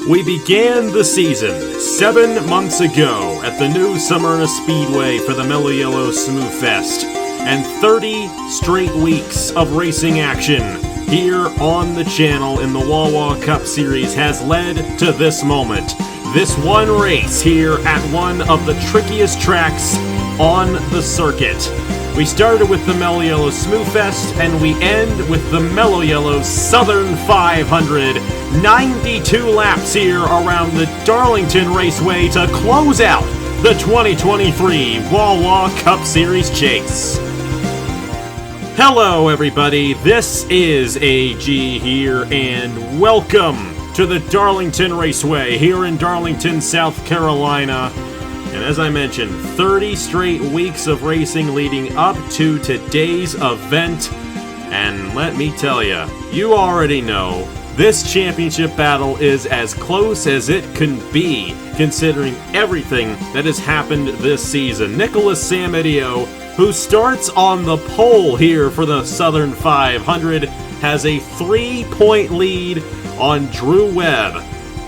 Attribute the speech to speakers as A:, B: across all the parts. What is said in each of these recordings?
A: We began the season 7 months ago at the new Smyrna Speedway for the Mello Yello Smooth Fest, and 30 straight weeks of racing action here on the channel in the Wawa Cup Series has led to this moment. This one race here at one of the trickiest tracks on the circuit. We started with the Mello Yello Smooth Fest, and we end with the Mello Yello Southern 500. 92 laps here around the Darlington Raceway to close out the 2023 Wawa Cup Series Chase. Hello everybody, this is AG here, and welcome to the Darlington Raceway here in Darlington, South Carolina. And as I mentioned, 30 straight weeks of racing leading up to today's event. And let me tell you, you already know, this championship battle is as close as it can be, considering everything that has happened this season. Nicholas Samadio, who starts on the pole here for the Southern 500, has a 3-point lead on Drew Webb.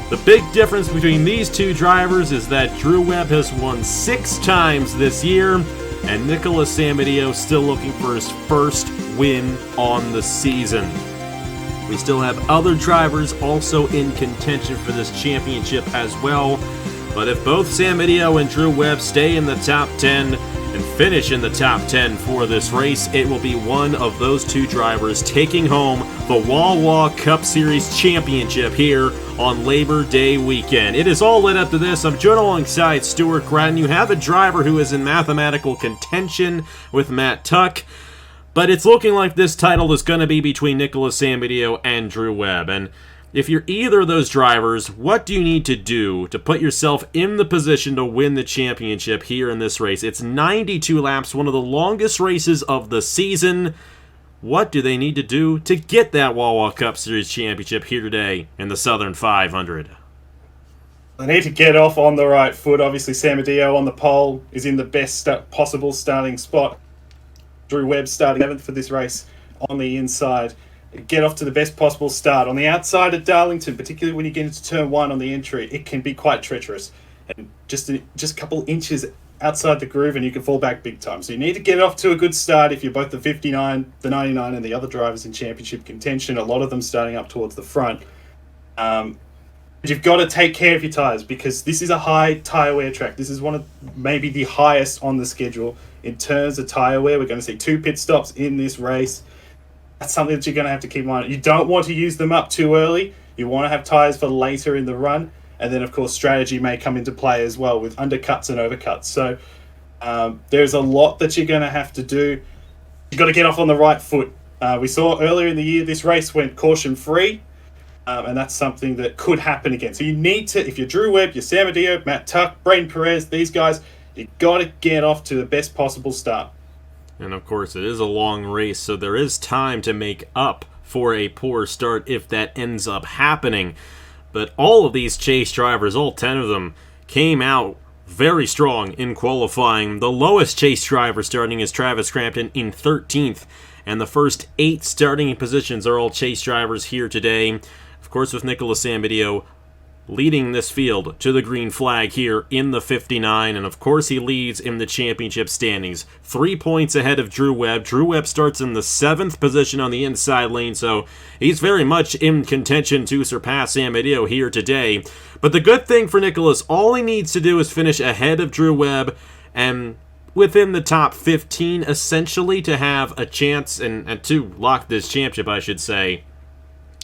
A: The big difference between these two drivers is that Drew Webb has won 6 times this year, and Nicholas Samadio still looking for his first win on the season. We still have other drivers also in contention for this championship as well, but if both Samadio and Drew Webb stay in the top 10 and finish in the top 10 for this race, it will be one of those two drivers taking home the Wawa Cup Series Championship here on Labor Day weekend. It is all led up to this. I'm joined alongside Stuart Gratton. You have a driver who is in mathematical contention with Matt Tuck, but it's looking like this title is going to be between Nicholas Samadio and Drew Webb. And if you're either of those drivers, what do you need to do to put yourself in the position to win the championship here in this race? It's 92 laps, one of the longest races of the season. What do they need to do to get that Wawa Cup Series Championship here today in the Southern 500?
B: They need to get off on the right foot. Obviously, Samadio on the pole is in the best possible starting spot. Drew Webb starting 7th for this race on the inside. Get off to the best possible start. On the outside of Darlington, particularly when you get into turn 1 on the entry, it can be quite treacherous. And just a couple inches outside the groove and you can fall back big time. So you need to get off to a good start if you're both the 59, the 99 and the other drivers in championship contention, a lot of them starting up towards the front. You've got to take care of your tyres because this is a high tyre wear track. This is one of maybe the highest on the schedule in terms of tyre wear. We're going to see 2 pit stops in this race. That's something that you're going to have to keep in mind. You don't want to use them up too early. You want to have tyres for later in the run. And then, of course, strategy may come into play as well with undercuts and overcuts. So there's a lot that you're going to have to do. You've got to get off on the right foot. We saw earlier in the year this race went caution-free, and that's something that could happen again. So you need to, if you're Drew Webb, you're Samadio, Matt Tuck, Braden Perez, these guys, you've got to get off to the best possible start.
A: And of course, it is a long race, so there is time to make up for a poor start if that ends up happening. But all of these chase drivers, all 10 of them, came out very strong in qualifying. The lowest chase driver starting is Travis Crampton in 13th, and the first 8 starting positions are all chase drivers here today. Of course, with Nicholas Samadio leading this field to the green flag here in the 59, and of course he leads in the championship standings. 3 points ahead of Drew Webb. Drew Webb starts in the 7th position on the inside lane, so he's very much in contention to surpass Samadio here today. But the good thing for Nicholas, all he needs to do is finish ahead of Drew Webb and within the top 15, essentially, to have a chance and to lock this championship, I should say.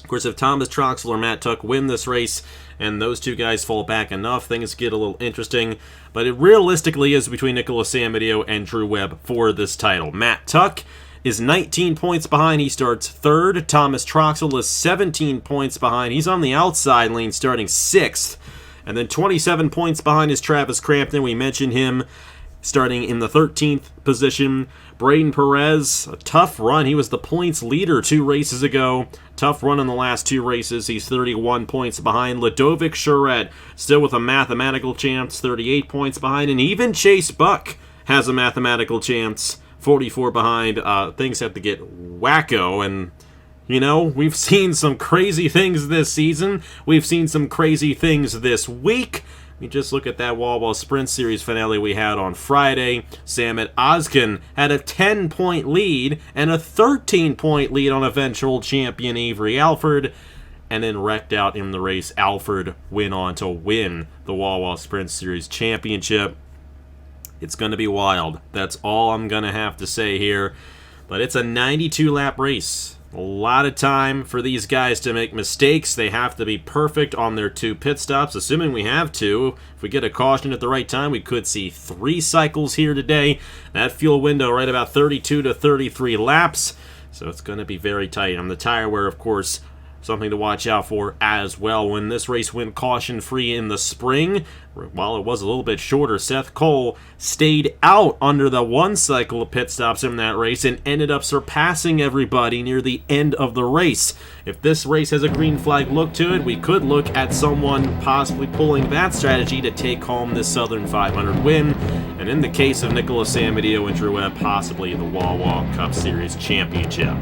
A: Of course, if Thomas Troxel or Matt Tuck win this race and those two guys fall back enough, things get a little interesting. But it realistically is between Nicholas Samadio and Drew Webb for this title. Matt Tuck is 19 points behind. He starts 3rd. Thomas Troxel is 17 points behind. He's on the outside lane starting 6th. And then 27 points behind is Travis Crampton. We mentioned him starting in the 13th position. Braden Perez, a tough run. He was the points leader 2 races ago. Tough run in the last 2 races. He's 31 points behind. Ludovic Charette still with a mathematical chance, 38 points behind. And even Chase Buck has a mathematical chance, 44 behind. Things have to get wacko, and You know, we've seen some crazy things this season. We've seen some crazy things this week. You just look at that Wawa Sprint Series finale we had on Friday. Samet Ozkan had a 10-point lead and a 13-point lead on eventual champion Avery Alford, and then wrecked out in the race. Alford went on to win the Wawa Sprint Series Championship. It's going to be wild. That's all I'm going to have to say here. But it's a 92-lap race. A lot of time for these guys to make mistakes. They have to be perfect on their 2 pit stops, assuming we have to. If we get a caution at the right time, we could see 3 cycles here today. That fuel window right about 32 to 33 laps. So it's going to be very tight. On the tire wear, of course, something to watch out for as well. When this race went caution-free in the spring, while it was a little bit shorter, Seth Cole stayed out under the 1 cycle of pit stops in that race and ended up surpassing everybody near the end of the race. If this race has a green flag look to it, we could look at someone possibly pulling that strategy to take home this Southern 500 win, and in the case of Nicholas Amadio and Drew Webb, possibly the Wawa Cup Series Championship.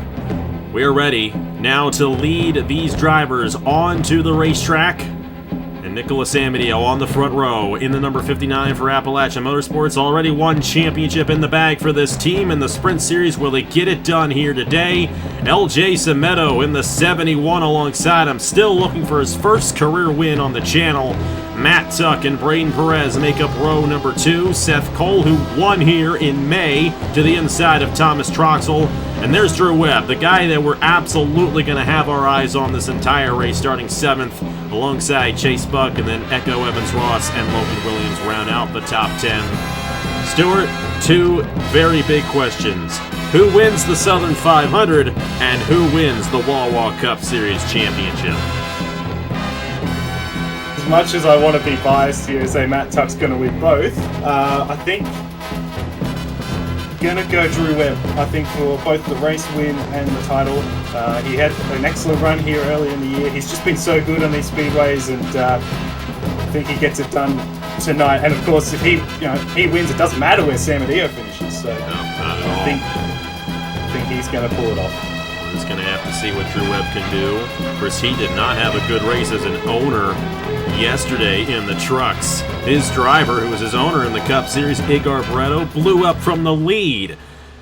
A: We're ready now to lead these drivers onto the racetrack. And Nicholas Amadio on the front row in the number 59 for Appalachian Motorsports. Already won championship in the bag for this team in the Sprint Series. Will he get it done here today? LJ Semedo in the 71 alongside him. Still looking for his first career win on the channel. Matt Tuck and Braden Perez make up row number 2. Seth Cole, who won here in May, to the inside of Thomas Troxel. And there's Drew Webb, the guy that we're absolutely going to have our eyes on this entire race, starting 7th alongside Chase Buck, and then Echo Evans-Ross and Logan Williams round out the top 10. Stuart, 2 very big questions. Who wins the Southern 500, and who wins the Wawa Cup Series Championship?
B: As much as I want to be biased here and say Matt Tuck's going to win both, I think going to go Drew Webb. I think for both the race win and the title. He had an excellent run here early in the year. He's just been so good on these speedways, and I think he gets it done tonight. And of course, if he wins, it doesn't matter where Amadio finishes. So
A: no, not at all.
B: I think he's going to pull it off.
A: We're just going to have to see what Drew Webb can do. Of course, he did not have a good race as an owner yesterday in the trucks. His driver, who was his owner in the Cup Series, Igor Barreto, blew up from the lead.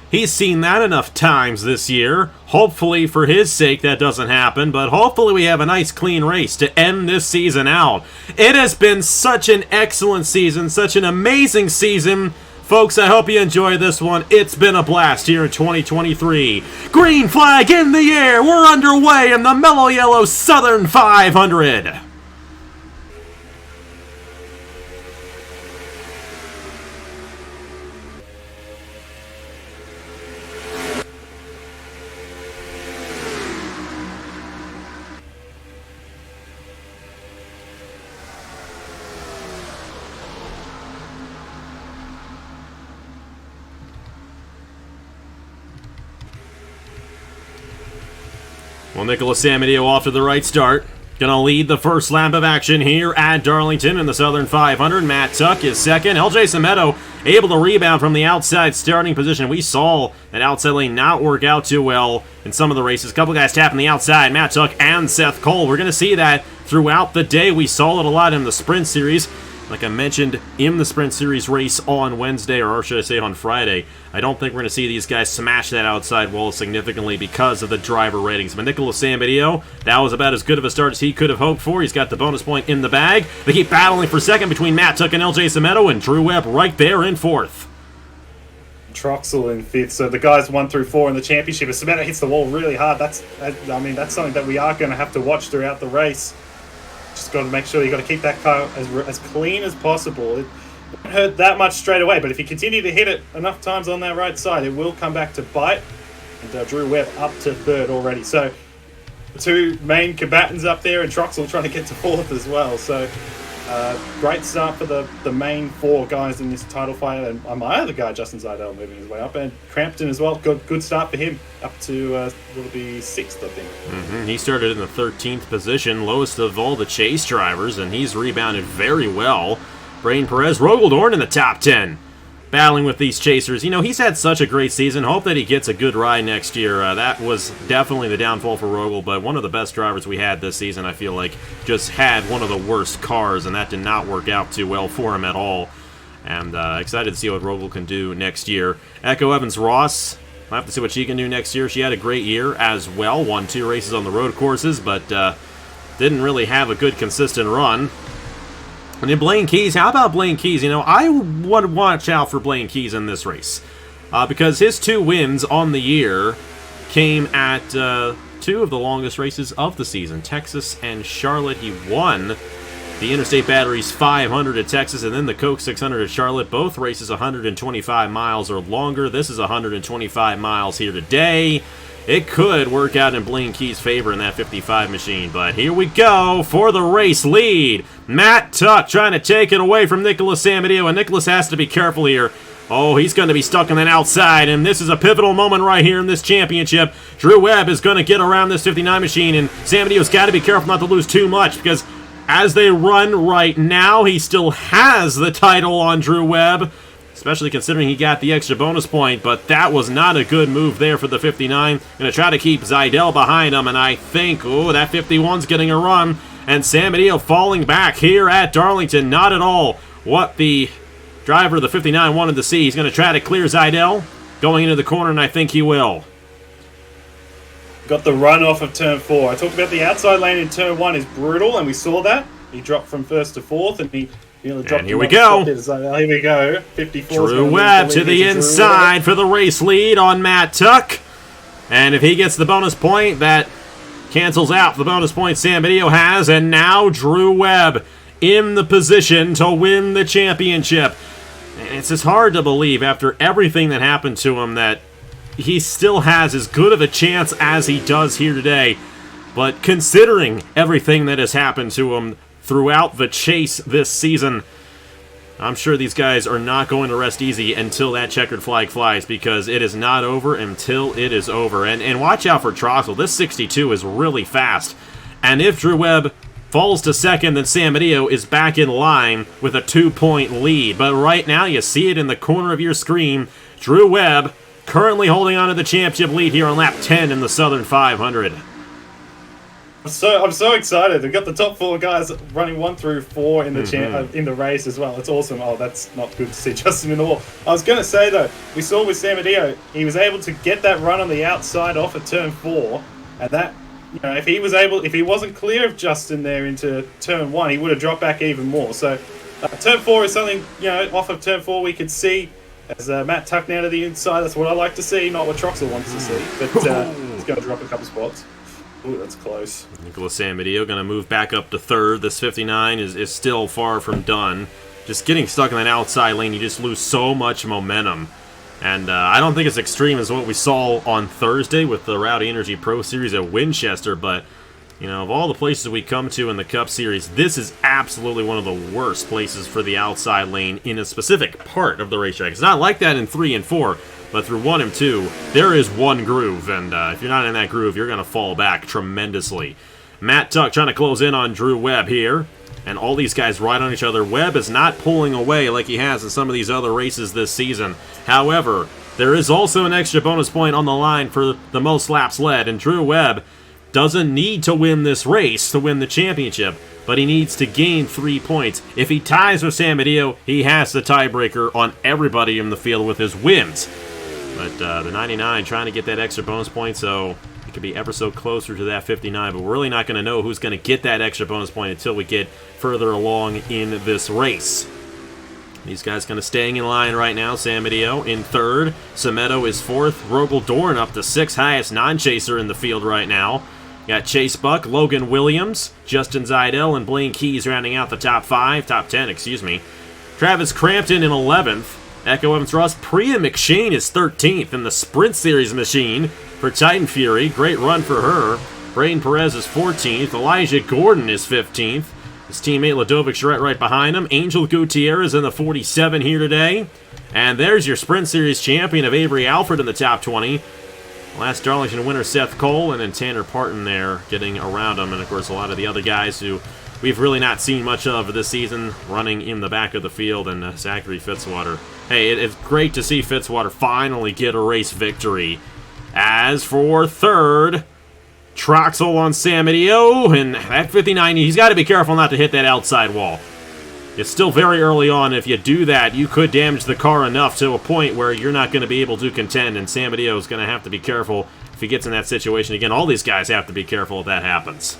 A: He's seen that enough times this year. Hopefully, for his sake, that doesn't happen, but hopefully we have a nice, clean race to end this season out. It has been such an excellent season, such an amazing season. Folks, I hope you enjoy this one. It's been a blast here in 2023. Green flag in the air. We're underway in the Mello Yello Southern 500. Well, Nicholas Amadio off to the right start. Gonna lead the first lap of action here at Darlington in the Southern 500. Matt Tuck is second. LJ Semedo able to rebound from the outside starting position. We saw that outside lane not work out too well in some of the races. A couple guys tapping the outside, Matt Tuck and Seth Cole. We're gonna see that throughout the day. We saw it a lot in the Sprint Series. Like I mentioned in the Sprint Series race on Wednesday, or should I say on Friday, I don't think we're going to see these guys smash that outside wall significantly because of the driver ratings. But Nicholas Amadio, that was about as good of a start as he could have hoped for. He's got the bonus point in the bag. They keep battling for second between Matt Tuck and LJ Semedo, and Drew Webb right there in 4th.
B: Troxel in 5th. So the guys 1 through 4 in the championship. If Semedo hits the wall really hard, that's something that we are going to have to watch throughout the race. Just got to make sure you got to keep that car as clean as possible. It won't hurt that much straight away, but if you continue to hit it enough times on that right side, it will come back to bite. And Drew Webb up to 3rd already. So the 2 main combatants up there, and Troxel trying to get to 4th as well. So great start for the main 4 guys in this title fight, and my other guy, Justin Zidell, moving his way up, and Crampton as well. Good start for him, up to will be 6th, I think.
A: He started in the 13th position, lowest of all the chase drivers, and he's rebounded very well. Braden Perez, Rogel Dorn in the top 10. battling with these chasers. You know, he's had such a great season. Hope that he gets a good ride next year. That was definitely the downfall for Rogel, but one of the best drivers we had this season, I feel like, just had one of the worst cars, and that did not work out too well for him at all. And excited to see what Rogel can do next year. Echo Evans-Ross, we'll have to see what she can do next year. She had a great year as well. Won 2 races on the road courses, but didn't really have a good, consistent run. And then Blaine Keys, how about Blaine Keys? You know, I would watch out for Blaine Keys in this race. Because his 2 wins on the year came at 2 of the longest races of the season. Texas and Charlotte. He won the Interstate Batteries 500 at Texas and then the Coke 600 at Charlotte. Both races 125 miles or longer. This is 125 miles here today. It could work out in Blaine Key's favor in that 55 machine, but here we go for the race lead. Matt Tuck trying to take it away from Nicholas Samadeo, and Nicholas has to be careful here. Oh, he's going to be stuck on that outside, and this is a pivotal moment right here in this championship. Drew Webb is going to get around this 59 machine, and Samadeo's got to be careful not to lose too much, because as they run right now, he still has the title on Drew Webb, especially considering he got the extra bonus point, but that was not a good move there for the 59. Going to try to keep Zidell behind him, and I think, oh, that 51's getting a run, and Samadeo falling back here at Darlington. Not at all what the driver of the 59 wanted to see. He's going to try to clear Zidell going into the corner, and I think he will.
B: Got the run off of turn 4. I talked about the outside lane in turn 1 is brutal, and we saw that. He dropped from 1st to 4th, and he
A: and here we go.
B: Here we go. 54.
A: Drew Webb to the inside for the race lead on Matt Tuck. And if he gets the bonus point, that cancels out the bonus point Samadeo has. And now Drew Webb in the position to win the championship. It's just hard to believe after everything that happened to him that he still has as good of a chance as he does here today. But considering everything that has happened to him throughout the chase this season, I'm sure these guys are not going to rest easy until that checkered flag flies, because it is not over until it is over. And watch out for Troxel. This 62 is really fast. And if Drew Webb falls to second, then Samadeo is back in line with a 2-point lead. But right now, you see it in the corner of your screen. Drew Webb currently holding on to the championship lead here on lap 10 in the Southern 500.
B: I'm so excited. We've got the top 4 guys running 1 through 4 in the in the race as well. It's awesome. Oh, that's not good to see Justin in the wall. I was going to say though, we saw with Samadeo, he was able to get that run on the outside off at turn 4, and that, you know, if he wasn't clear of Justin there into turn 1, he would have dropped back even more. So turn 4 is something, you know, off of turn 4 we could see as Matt Tuck now to the inside. That's what I like to see, not what Troxel wants to see. But he's going to drop a couple spots. Ooh, that's close. Nicholas
A: Samadeo going to move back up to 3rd. This 59 is still far from done. Just getting stuck in that outside lane, you just lose so much momentum. And I don't think it's extreme as what we saw on Thursday with the Rowdy Energy Pro Series at Winchester, but, you know, of all the places we come to in the Cup Series, this is absolutely one of the worst places for the outside lane in a specific part of the racetrack. It's not like that in 3 and 4. But through 1 and 2, there is one groove, and if you're not in that groove, you're going to fall back tremendously. Matt Tuck trying to close in on Drew Webb here, and all these guys right on each other. Webb is not pulling away like he has in some of these other races this season. However, there is also an extra bonus point on the line for the most laps led, and Drew Webb doesn't need to win this race to win the championship, but he needs to gain 3 points. If he ties with Samadeo, he has the tiebreaker on everybody in the field with his wins. But the 99 trying to get that extra bonus point, so it could be ever so closer to that 59. But we're really not going to know who's going to get that extra bonus point until we get further along in this race. These guys kind of staying in line right now. Samadeo in 3rd. Semedo is 4th. Rogel Dorn up to 6th, highest non-chaser in the field right now. Got Chase Buck, Logan Williams, Justin Zidell, and Blaine Keys rounding out the top 10, excuse me. Travis Crampton in 11th. Echo Evans-Ross, Priya McShane is 13th in the Sprint Series machine for Titan Fury. Great run for her. Braden Perez is 14th. Elijah Gordon is 15th. His teammate Ladovic Charette right behind him. Angel Gutierrez in the 47 here today. And there's your Sprint Series champion of Avery Alfred in the top 20. Last Darlington winner Seth Cole, and then Tanner Parton there getting around him. And of course a lot of the other guys who we've really not seen much of this season running in the back of the field, and Zachary Fitzwater hey, it's great to see Fitzwater finally get a race victory. As for third, Troxel on Samadeo, and that 59, he's got to be careful not to hit that outside wall. It's still very early on. If you do that, you could damage the car enough to a point where you're not going to be able to contend, and Samadeo is going to have to be careful if he gets in that situation again. All these guys have to be careful if that happens.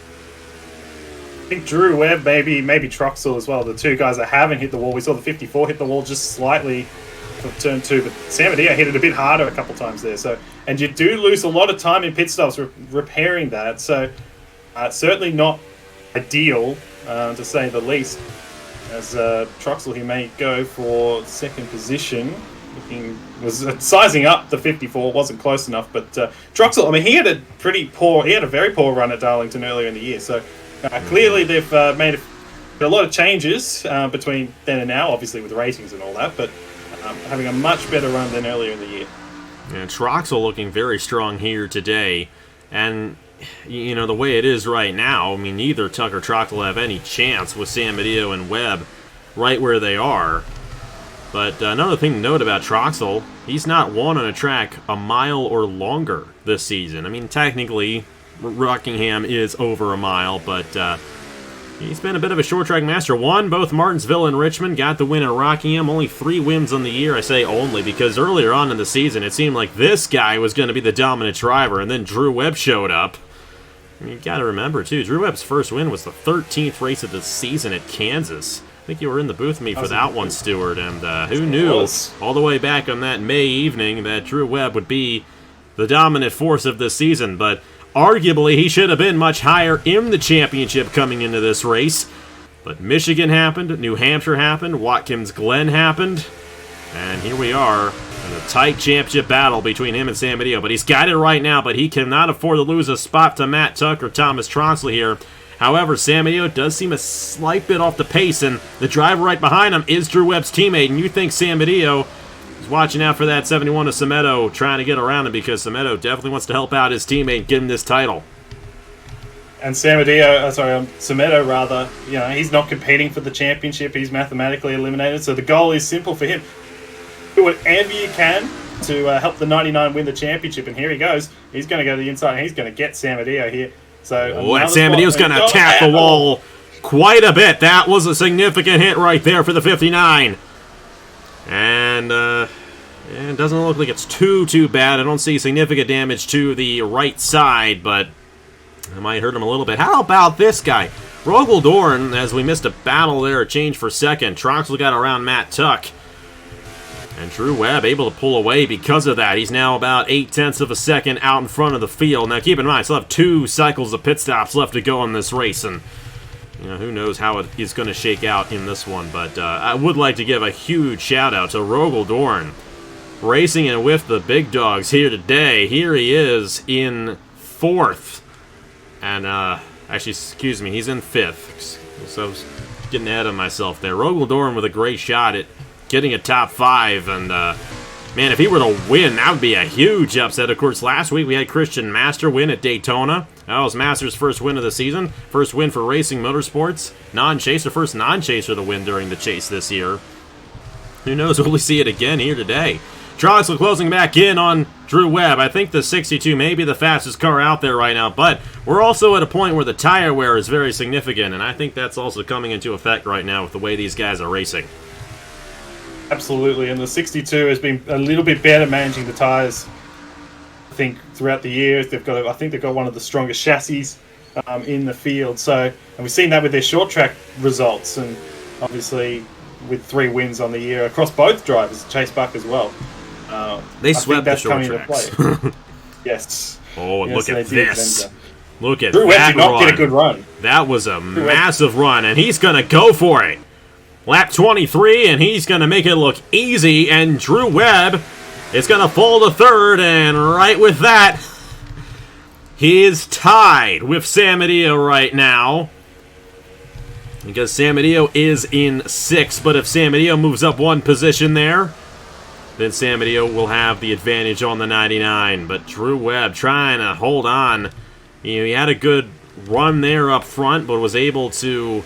B: I think Drew Webb, maybe Troxel as well, the two guys that haven't hit the wall. We saw the 54 hit the wall just slightly for turn 2, but Samadeo hit it a bit harder a couple times there. So, and you do lose a lot of time in pit stops repairing that. So certainly not ideal, to say the least. As Troxel, he may go for second position. Was sizing up the 54, wasn't close enough, but Troxel, I mean, he had a very poor run at Darlington earlier in the year. So clearly they've made a lot of changes between then and now, obviously with ratings and all that, but having a much better run than earlier in the year.
A: And Troxel looking very strong here today, and you know, the way it is right now, I mean, neither Tucker or Troxel have any chance with Samadeo and Webb right where they are. But another thing to note about Troxel, he's not won on a track a mile or longer this season. I mean, technically, Rockingham is over a mile, but he's been a bit of a short track master. Won both Martinsville and Richmond, got the win at Rockingham. Only 3 wins on the year. I say only because earlier on in the season, it seemed like this guy was going to be the dominant driver, and then Drew Webb showed up. You got to remember, too, Drew Webb's first win was the 13th race of the season at Kansas. I think you were in the booth with me for that one, Stuart, and who knew all the way back on that May evening that Drew Webb would be the dominant force of this season, but arguably he should have been much higher in the championship coming into this race. But Michigan happened, New Hampshire happened, Watkins Glen happened, and here we are in a tight championship battle between him and Samadeo. But he's got it right now, but he cannot afford to lose a spot to Matt Tuck or Thomas Troxel here. However, Samadeo does seem a slight bit off the pace, and the driver right behind him is Drew Webb's teammate, and you think Samadeo is watching out for that 71 of Semedo, trying to get around him, because Semedo definitely wants to help out his teammate and get him this title.
B: And Semedo, you know, he's not competing for the championship. He's mathematically eliminated, so the goal is simple for him. Do whatever you can to help the 99 win the championship, and here he goes. He's going to go to the inside, and he's going to get Samadeo here. So,
A: and Samadeo's going to attack the wall quite a bit. That was a significant hit right there for the 59. And it doesn't look like it's too bad. I don't see significant damage to the right side, but it might hurt him a little bit. How about this guy? Rogel Dorn, as we missed a battle there, a change for second. Troxel got around Matt Tuck. And Drew Webb able to pull away because of that. He's now about 0.8 of a second out in front of the field. Now keep in mind, still have 2 cycles of pit stops left to go in this race, and you know, who knows how it is going to shake out in this one. But I would like to give a huge shout out to Rogel Dorn, racing in with the big dogs here today. Here he is in 4th, and actually, excuse me, he's in 5th. So I was getting ahead of myself there. Rogel Dorn with a great shot at getting a top 5, and man, if he were to win, that would be a huge upset. Of course, last week we had Christian Master win at Daytona. That was Master's first win of the season, first win for Racing Motorsports, non-chaser, first non-chaser to win during the chase this year. Who knows, will we see it again here today? Troxel closing back in on Drew Webb. I think the 62 may be the fastest car out there right now, but we're also at a point where the tire wear is very significant, and I think that's also coming into effect right now with the way these guys are racing.
B: Absolutely, and the 62 has been a little bit better managing the tyres. I think throughout the years they've got one of the strongest chassis in the field. So, and we've seen that with their short track results, and obviously with 3 wins on the year across both drivers, Chase Buck as well.
A: They swept the short tracks.
B: Yes.
A: Oh, and
B: yes,
A: look at this! Look at
B: Drew
A: that
B: did not
A: run.
B: get a good run.
A: That was a massive run, and he's gonna go for it. Lap 23, and he's going to make it look easy, and Drew Webb is going to fall to 3rd, and right with that, he is tied with Samadeo right now, because Samadeo is in 6th, but if Samadeo moves up 1 position there, then Samadeo will have the advantage on the 99, but Drew Webb trying to hold on. You know, he had a good run there up front, but was able to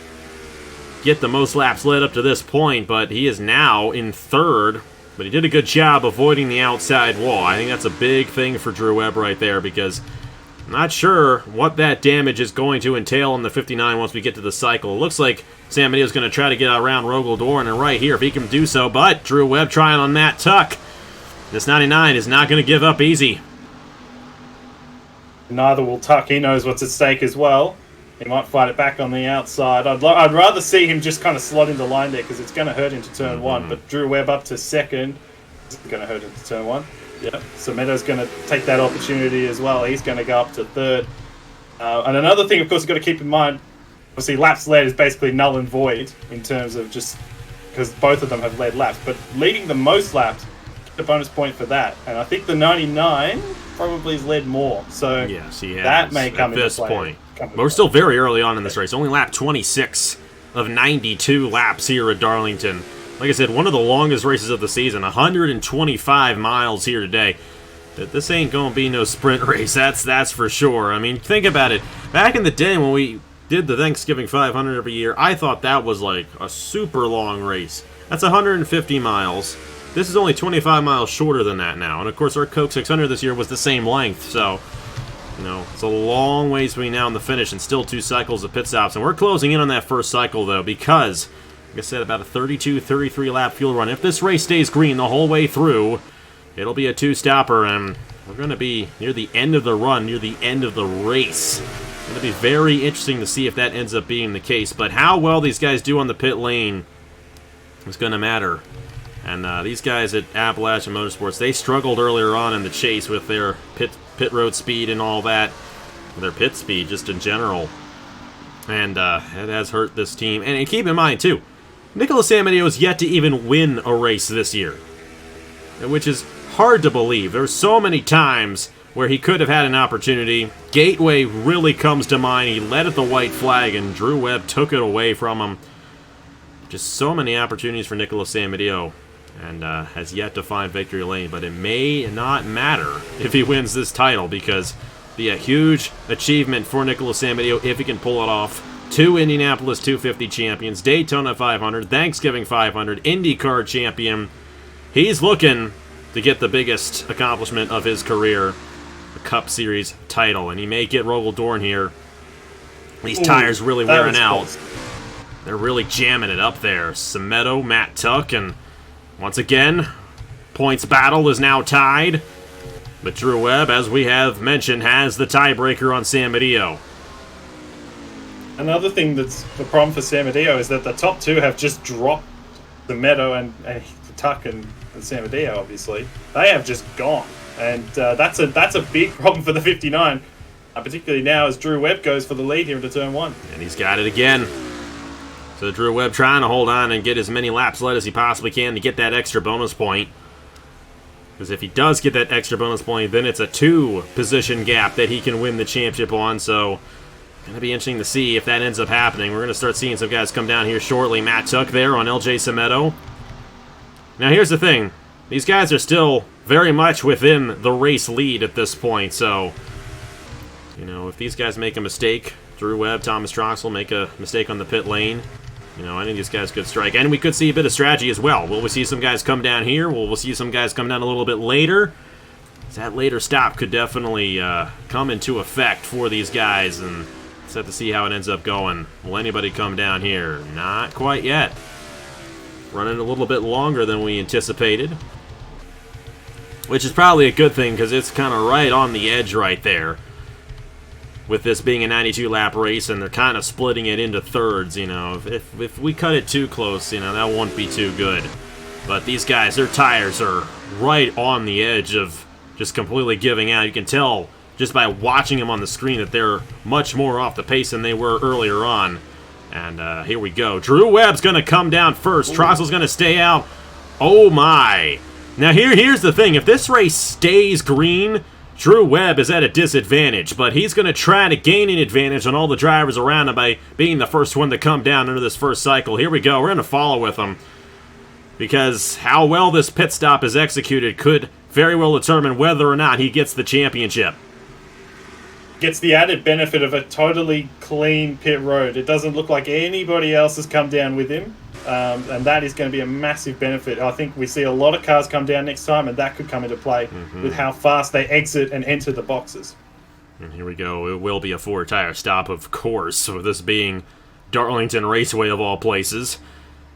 A: get the most laps led up to this point, but he is now in 3rd But he did a good job avoiding the outside wall. I think that's a big thing for Drew Webb right there, because I'm not sure what that damage is going to entail in the 59 once we get to the cycle. It looks like San Mateo's going to try to get around Rogel Doran and right here if he can do so, but Drew Webb trying on Matt Tuck. This 99 is not going to give up easy.
B: Neither will Tuck. He knows what's at stake as well. He might fight it back on the outside. I'd rather see him just kind of slot into line there because it's going to hurt into turn one. But Drew Webb up to second. It's going to hurt into turn one. Yep. So Meadows going to take that opportunity as well. He's going to go up to third. And another thing, of course, you've got to keep in mind, obviously laps led is basically null and void in terms of just because both of them have led laps. But leading the most laps, get a bonus point for that. And I think the 99 probably has led more. So
A: yes, he has.
B: That may come
A: at
B: into
A: this
B: play.
A: point. But we're still very early on in this race. Only lap 26 of 92 laps here at Darlington. Like I said, one of the longest races of the season. 125 miles here today. This ain't going to be no sprint race. That's for sure. I mean, think about it. Back in the day when we did the Thanksgiving 500 every year, I thought that was like a super long race. That's 150 miles. This is only 25 miles shorter than that now. And of course, our Coke 600 this year was the same length. So, you know, it's a long ways between now and the finish, and still 2 cycles of pit stops. And we're closing in on that first cycle, though, because, like I said, about a 32, 33 lap fuel run. If this race stays green the whole way through, it'll be a 2-stopper, and we're going to be near the end of the run, near the end of the race. It's going to be very interesting to see if that ends up being the case. But how well these guys do on the pit lane is going to matter. And these guys at Appalachian Motorsports, they struggled earlier on in the chase with their pit road speed and all that. Their pit speed, just in general. And it has hurt this team. And keep in mind, too, Nicholas San Mateo has yet to even win a race this year, which is hard to believe. There's so many times where he could have had an opportunity. Gateway really comes to mind. He led at the white flag, and Drew Webb took it away from him. Just so many opportunities for Nicholas San Mateo, and has yet to find victory lane. But it may not matter if he wins this title, because it'll be a huge achievement for Nicholas San Mateo if he can pull it off. 2 Indianapolis 250 champions, Daytona 500, Thanksgiving 500, IndyCar champion. He's looking to get the biggest accomplishment of his career, a Cup Series title, and he may get Rogel Doran here. These tires really wearing out. Close. They're really jamming it up there. Semedo, Matt Tuck, and once again, points battle is now tied. But Drew Webb, as we have mentioned, has the tiebreaker on San Mateo.
B: Another thing that's the problem for San Mateo is that the top two have just dropped the Meadow and Tuck and San Mateo, obviously. They have just gone. And that's a big problem for the 59, particularly now as Drew Webb goes for the lead here into turn one.
A: And he's got it again. So Drew Webb trying to hold on and get as many laps led as he possibly can to get that extra bonus point. Because if he does get that extra bonus point, then it's a 2-position gap that he can win the championship on. So going to be interesting to see if that ends up happening. We're going to start seeing some guys come down here shortly. Matt Tuck there on LJ Semedo. Now here's the thing. These guys are still very much within the race lead at this point. So, you know, if these guys make a mistake, Drew Webb, Thomas Troxel make a mistake on the pit lane, you know, I think these guys could strike. And we could see a bit of strategy as well. Will we see some guys come down here? Will we see some guys come down a little bit later? That later stop could definitely come into effect for these guys, and let's have to see how it ends up going. Will anybody come down here? Not quite yet. Running a little bit longer than we anticipated, which is probably a good thing because it's kind of right on the edge right there. With this being a 92-lap race, and they're kind of splitting it into thirds, you know. If we cut it too close, you know, that won't be too good. But these guys, their tires are right on the edge of just completely giving out. You can tell just by watching them on the screen that they're much more off the pace than they were earlier on. And here we go. Drew Webb's going to come down first. Troxel's going to stay out. Oh, my. Now, here's the thing. If this race stays green, Drew Webb is at a disadvantage, but he's going to try to gain an advantage on all the drivers around him by being the first one to come down into this first cycle. Here we go. We're going to follow with him, because how well this pit stop is executed could very well determine whether or not he gets the championship.
B: Gets the added benefit of a totally clean pit road. It doesn't look like anybody else has come down with him. and that is going to be a massive benefit. I think we see a lot of cars come down next time, and that could come into play with how fast they exit and enter the boxes.
A: And here we go. It will be a 4-tire stop, of course, so this being Darlington Raceway of all places.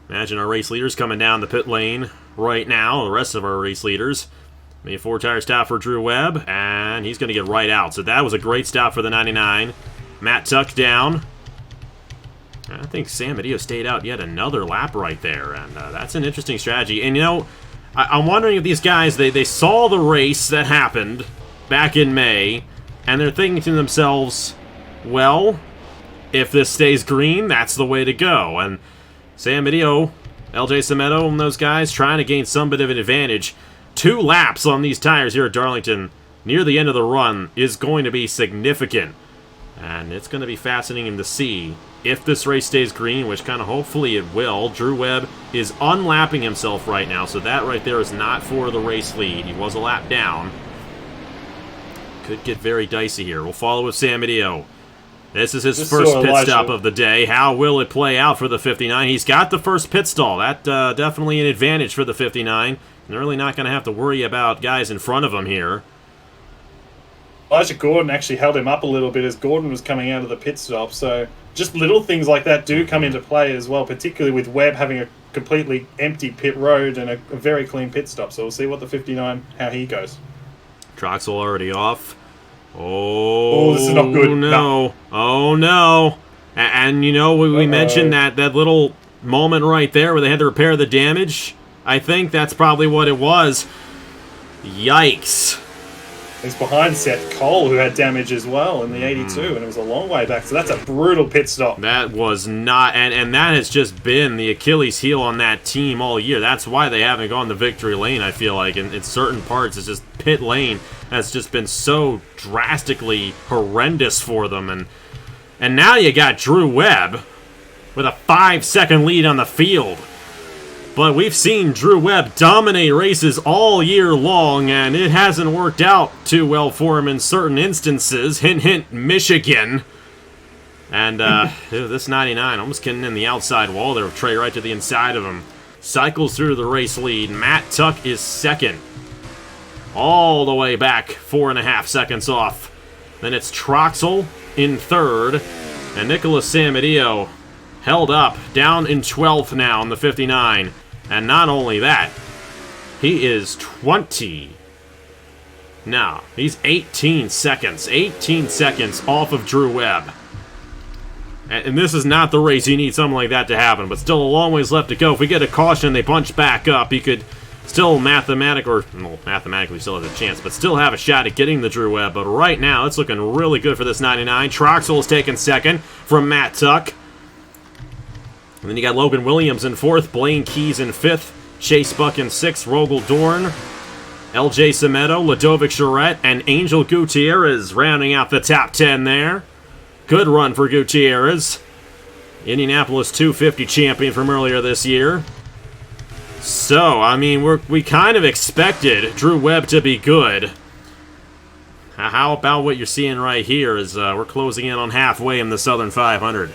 A: Imagine our race leaders coming down the pit lane right now, the rest of our race leaders. Maybe a 4-tire stop for Drew Webb, and he's going to get right out. So that was a great stop for the 99. Matt Tuck down. I think Sam Medeo stayed out yet another lap right there, and that's an interesting strategy. And, you know, I'm wondering if these guys, they saw the race that happened back in May, and they're thinking to themselves, well, if this stays green, that's the way to go. And Sam Medeo, LJ Semedo, and those guys trying to gain some bit of an advantage. 2 laps on these tires here at Darlington near the end of the run is going to be significant. And it's going to be fascinating to see if this race stays green, which kind of hopefully it will. Drew Webb is unlapping himself right now, so that right there is not for the race lead. He was a lap down. Could get very dicey here. We'll follow with Sam Medeo. This is his first pit stop of the day. How will it play out for the 59? He's got the first pit stall. That definitely an advantage for the 59. They're really not going to have to worry about guys in front of him here.
B: Elijah Gordon actually held him up a little bit as Gordon was coming out of the pit stop. So just little things like that do come into play as well, particularly with Webb having a completely empty pit road and a very clean pit stop. So we'll see what the 59, how he goes.
A: Troxel already off. Oh,
B: this is not good.
A: No. Oh, no. And you know, we mentioned that little moment right there where they had to repair the damage. I think that's probably what it was. Yikes.
B: He's behind Seth Cole, who had damage as well in the 82, and it was a long way back. So that's a brutal pit stop.
A: That was not, and that has just been the Achilles heel on that team all year. That's why they haven't gone the victory lane, I feel like. In certain parts, it's just pit lane has just been so drastically horrendous for them. And now you got Drew Webb with a 5-second lead on the field. But we've seen Drew Webb dominate races all year long, and it hasn't worked out too well for him in certain instances. Hint, hint, Michigan. And this 99 almost getting in the outside wall there with Trey right to the inside of him. Cycles through the race lead. Matt Tuck is second. All the way back, 4.5 seconds off. Then it's Troxel in third, and Nicholas Samadillo held up, down in 12th now in the 59. And not only that, he is 20. No, he's 18 seconds. 18 seconds off of Drew Webb. And this is not the race you need something like that to happen, but still a long ways left to go. If we get a caution and they bunch back up, he could still mathematically still has a chance, but still have a shot at getting the Drew Webb. But right now, it's looking really good for this 99. Troxel is taking second from Matt Tuck. And then you got Logan Williams in fourth, Blaine Keys in fifth, Chase Buck in sixth, Rogel Dorn, LJ Semedo, Ludovic Charette, and Angel Gutierrez rounding out the top 10 there. Good run for Gutierrez. Indianapolis 250 champion from earlier this year. So, I mean, we kind of expected Drew Webb to be good. How about what you're seeing right here as we're closing in on halfway in the Southern 500.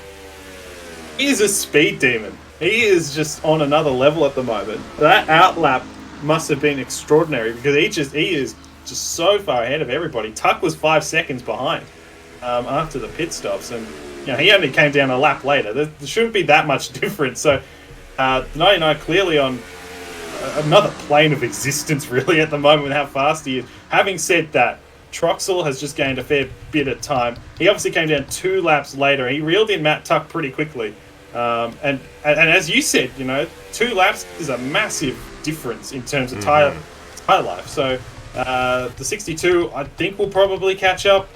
B: He is a speed demon. He is just on another level at the moment. That outlap must have been extraordinary because he is just so far ahead of everybody. Tuck was 5 seconds behind after the pit stops, and he only came down a lap later. There shouldn't be that much difference. So 99 clearly on another plane of existence really at the moment with how fast he is. Having said that, Troxel has just gained a fair bit of time. He obviously came down 2 laps later. He reeled in Matt Tuck pretty quickly. And as you said, 2 laps is a massive difference in terms of tire life. So the 62, I think, will probably catch up.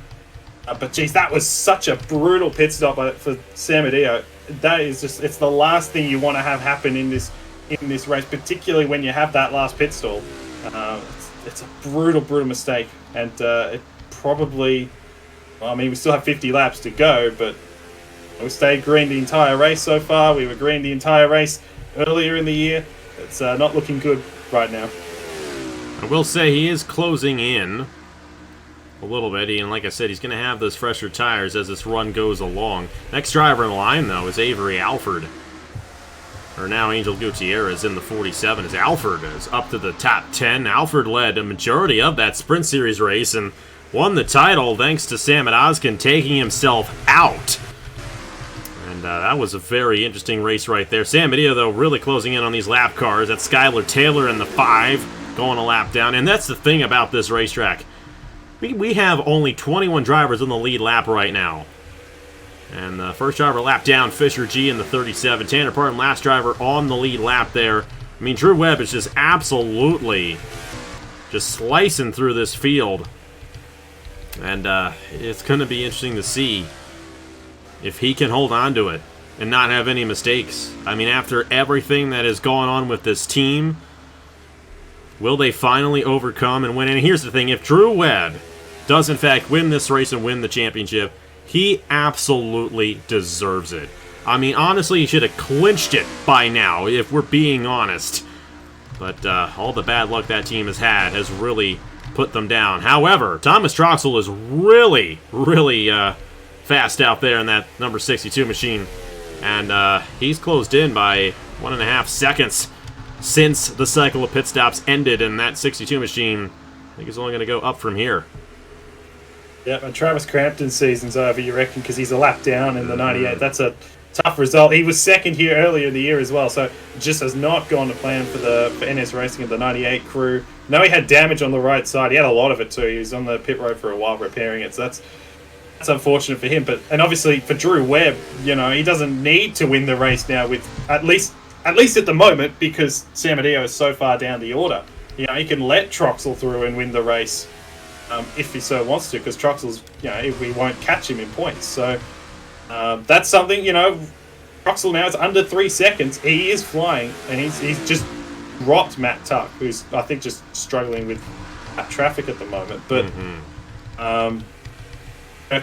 B: But geez, that was such a brutal pit stop for Samadillo. That is just—it's the last thing you want to have happen in this race, particularly when you have that last pit stall. It's a brutal mistake, and it probably. Well, I mean, we still have 50 laps to go, but we stayed green the entire race so far. We were green the entire race earlier in the year. It's not looking good right now.
A: I will say he is closing in a little bit, and like I said, he's going to have those fresher tires as this run goes along. Next driver in line, though, is Avery Alford. or now Angel Gutierrez in the 47 as Alford is up to the top 10. Alford led a majority of that Sprint Series race and won the title thanks to Samit Ozkan taking himself out. And that was a very interesting race right there. Sam Medea, though, really closing in on these lap cars. That's Skylar Taylor in the 5, going a lap down. And that's the thing about this racetrack. We have only 21 drivers in the lead lap right now. And the first driver lap down, Fisher G in the 37. Tanner Parton, last driver on the lead lap there. I mean, Drew Webb is just absolutely just slicing through this field. And it's going to be interesting to see if he can hold on to it and not have any mistakes. I mean, after everything that has gone on with this team, will they finally overcome and win? And here's the thing, if Drew Webb does in fact win this race and win the championship, he absolutely deserves it. I mean, honestly, he should have clinched it by now, if we're being honest. But all the bad luck that team has had has really put them down. However, Thomas Troxel is really, really fast out there in that number 62 machine. And he's closed in by 1.5 seconds since the cycle of pit stops ended, and that 62 machine, I think, is only going to go up from here.
B: Yeah, and Travis Crampton's season's over, you reckon, because he's a lap down in the 98. That's a tough result. He was second here earlier in the year as well, so it just has not gone to plan for NS Racing and the 98 crew. No, he had damage on the right side. He had a lot of it too. He was on the pit road for a while repairing it, so that's unfortunate for him. And obviously for Drew Webb, you know, he doesn't need to win the race now, with at least at the moment, because Sam Adeo is so far down the order. You know, he can let Troxel through and win the race if he so wants to, because Troxel's, you know, we won't catch him in points. So that's something, you know, Troxel now is under 3 seconds. He is flying, and he's just dropped Matt Tuck, who's, I think, just struggling with traffic at the moment. But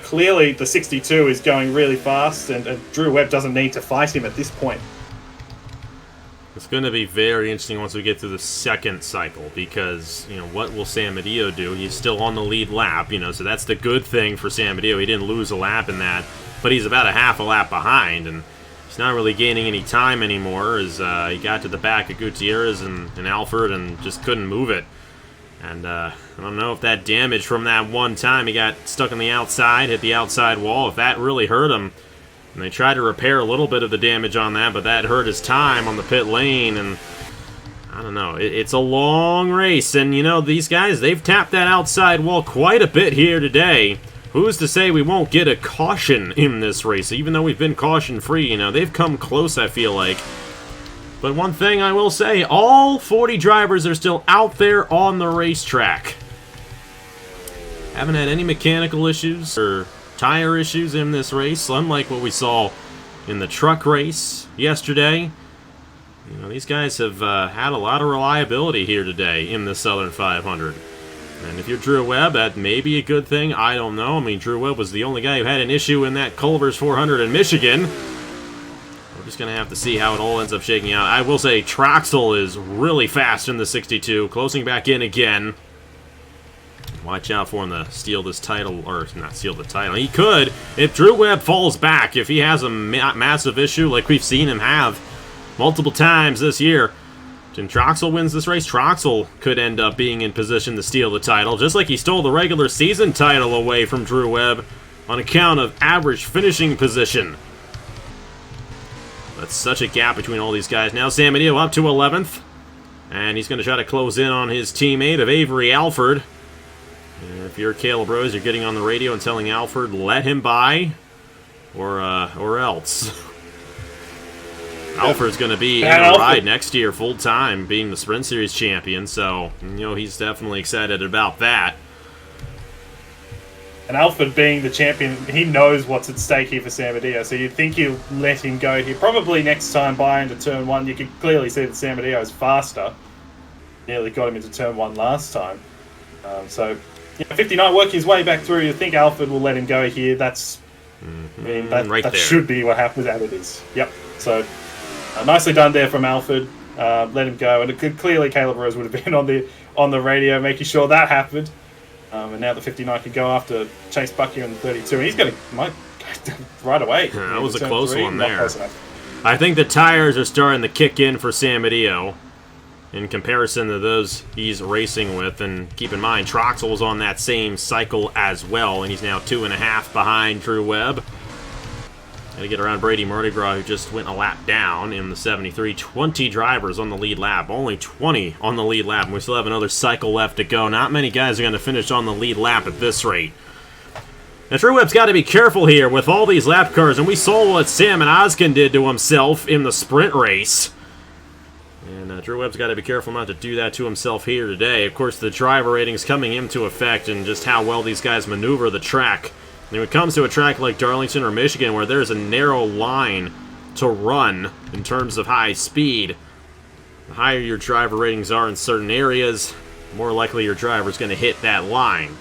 B: clearly the 62 is going really fast, and Drew Webb doesn't need to fight him at this point.
A: It's going to be very interesting once we get to the second cycle, because, you know, what will Sam Medeo do? He's still on the lead lap, you know, so that's the good thing for Sam Medeo. He didn't lose a lap in that, but he's about a half a lap behind, and he's not really gaining any time anymore as he got to the back of Gutierrez and Alford and just couldn't move it. And I don't know if that damage from that one time he got stuck on the outside, hit the outside wall, if that really hurt him. And they tried to repair a little bit of the damage on that, but that hurt his time on the pit lane. And I don't know. It's a long race. And, you know, these guys, they've tapped that outside wall quite a bit here today. Who's to say we won't get a caution in this race? Even though we've been caution-free, you know, they've come close, I feel like. But one thing I will say, all 40 drivers are still out there on the racetrack. Haven't had any mechanical issues or tire issues in this race, unlike what we saw in the truck race yesterday. You know, these guys have had a lot of reliability here today in the Southern 500. And if you're Drew Webb, that may be a good thing. I don't know. I mean, Drew Webb was the only guy who had an issue in that Culver's 400 in Michigan. We're just going to have to see how it all ends up shaking out. I will say Troxel is really fast in the 62, closing back in again. Watch out for him to steal this title, or not steal the title. He could, if Drew Webb falls back, if he has a massive issue like we've seen him have multiple times this year, and Troxel wins this race, Troxel could end up being in position to steal the title, just like he stole the regular season title away from Drew Webb on account of average finishing position. That's such a gap between all these guys. Now Sam Medeo up to 11th, and he's going to try to close in on his teammate of Avery Alford. And if you're Caleb Rose, you're getting on the radio and telling Alford, let him by, or else. Alford's going to be in a ride next year full-time, being the Sprint Series champion, so, you know, he's definitely excited about that.
B: And Alford being the champion, he knows what's at stake here for Sam Medeo, so you'd think he'll let him go here. Probably next time by into Turn 1, you can clearly see that Sam Medeo is faster. Nearly got him into Turn 1 last time. So, yeah, 59 working his way back through. You think Alford will let him go here. That's, I mean, that should be what happens, and it is. Yep. So, nicely done there from Alford. Let him go, and it could, clearly Caleb Rose would have been on the radio making sure that happened. And now the 59 can go after Chase Buck here in the 32. And he's going to might right away.
A: That was a close one there. I think the tires are starting to kick in for San Mateo in comparison to those he's racing with. And keep in mind, Troxel was on that same cycle as well, and he's now 2.5 behind Drew Webb. Got to get around Brady Mardi Gras, who just went a lap down in the 73. 20 drivers on the lead lap. Only 20 on the lead lap, and we still have another cycle left to go. Not many guys are going to finish on the lead lap at this rate. Now, Drew Webb's got to be careful here with all these lap cars, and we saw what Sam and Oskin did to himself in the sprint race. And Drew Webb's got to be careful not to do that to himself here today. Of course, the driver ratings coming into effect and just how well these guys maneuver the track. When it comes to a track like Darlington or Michigan, where there's a narrow line to run in terms of high speed, the higher your driver ratings are in certain areas, the more likely your driver's going to hit that line.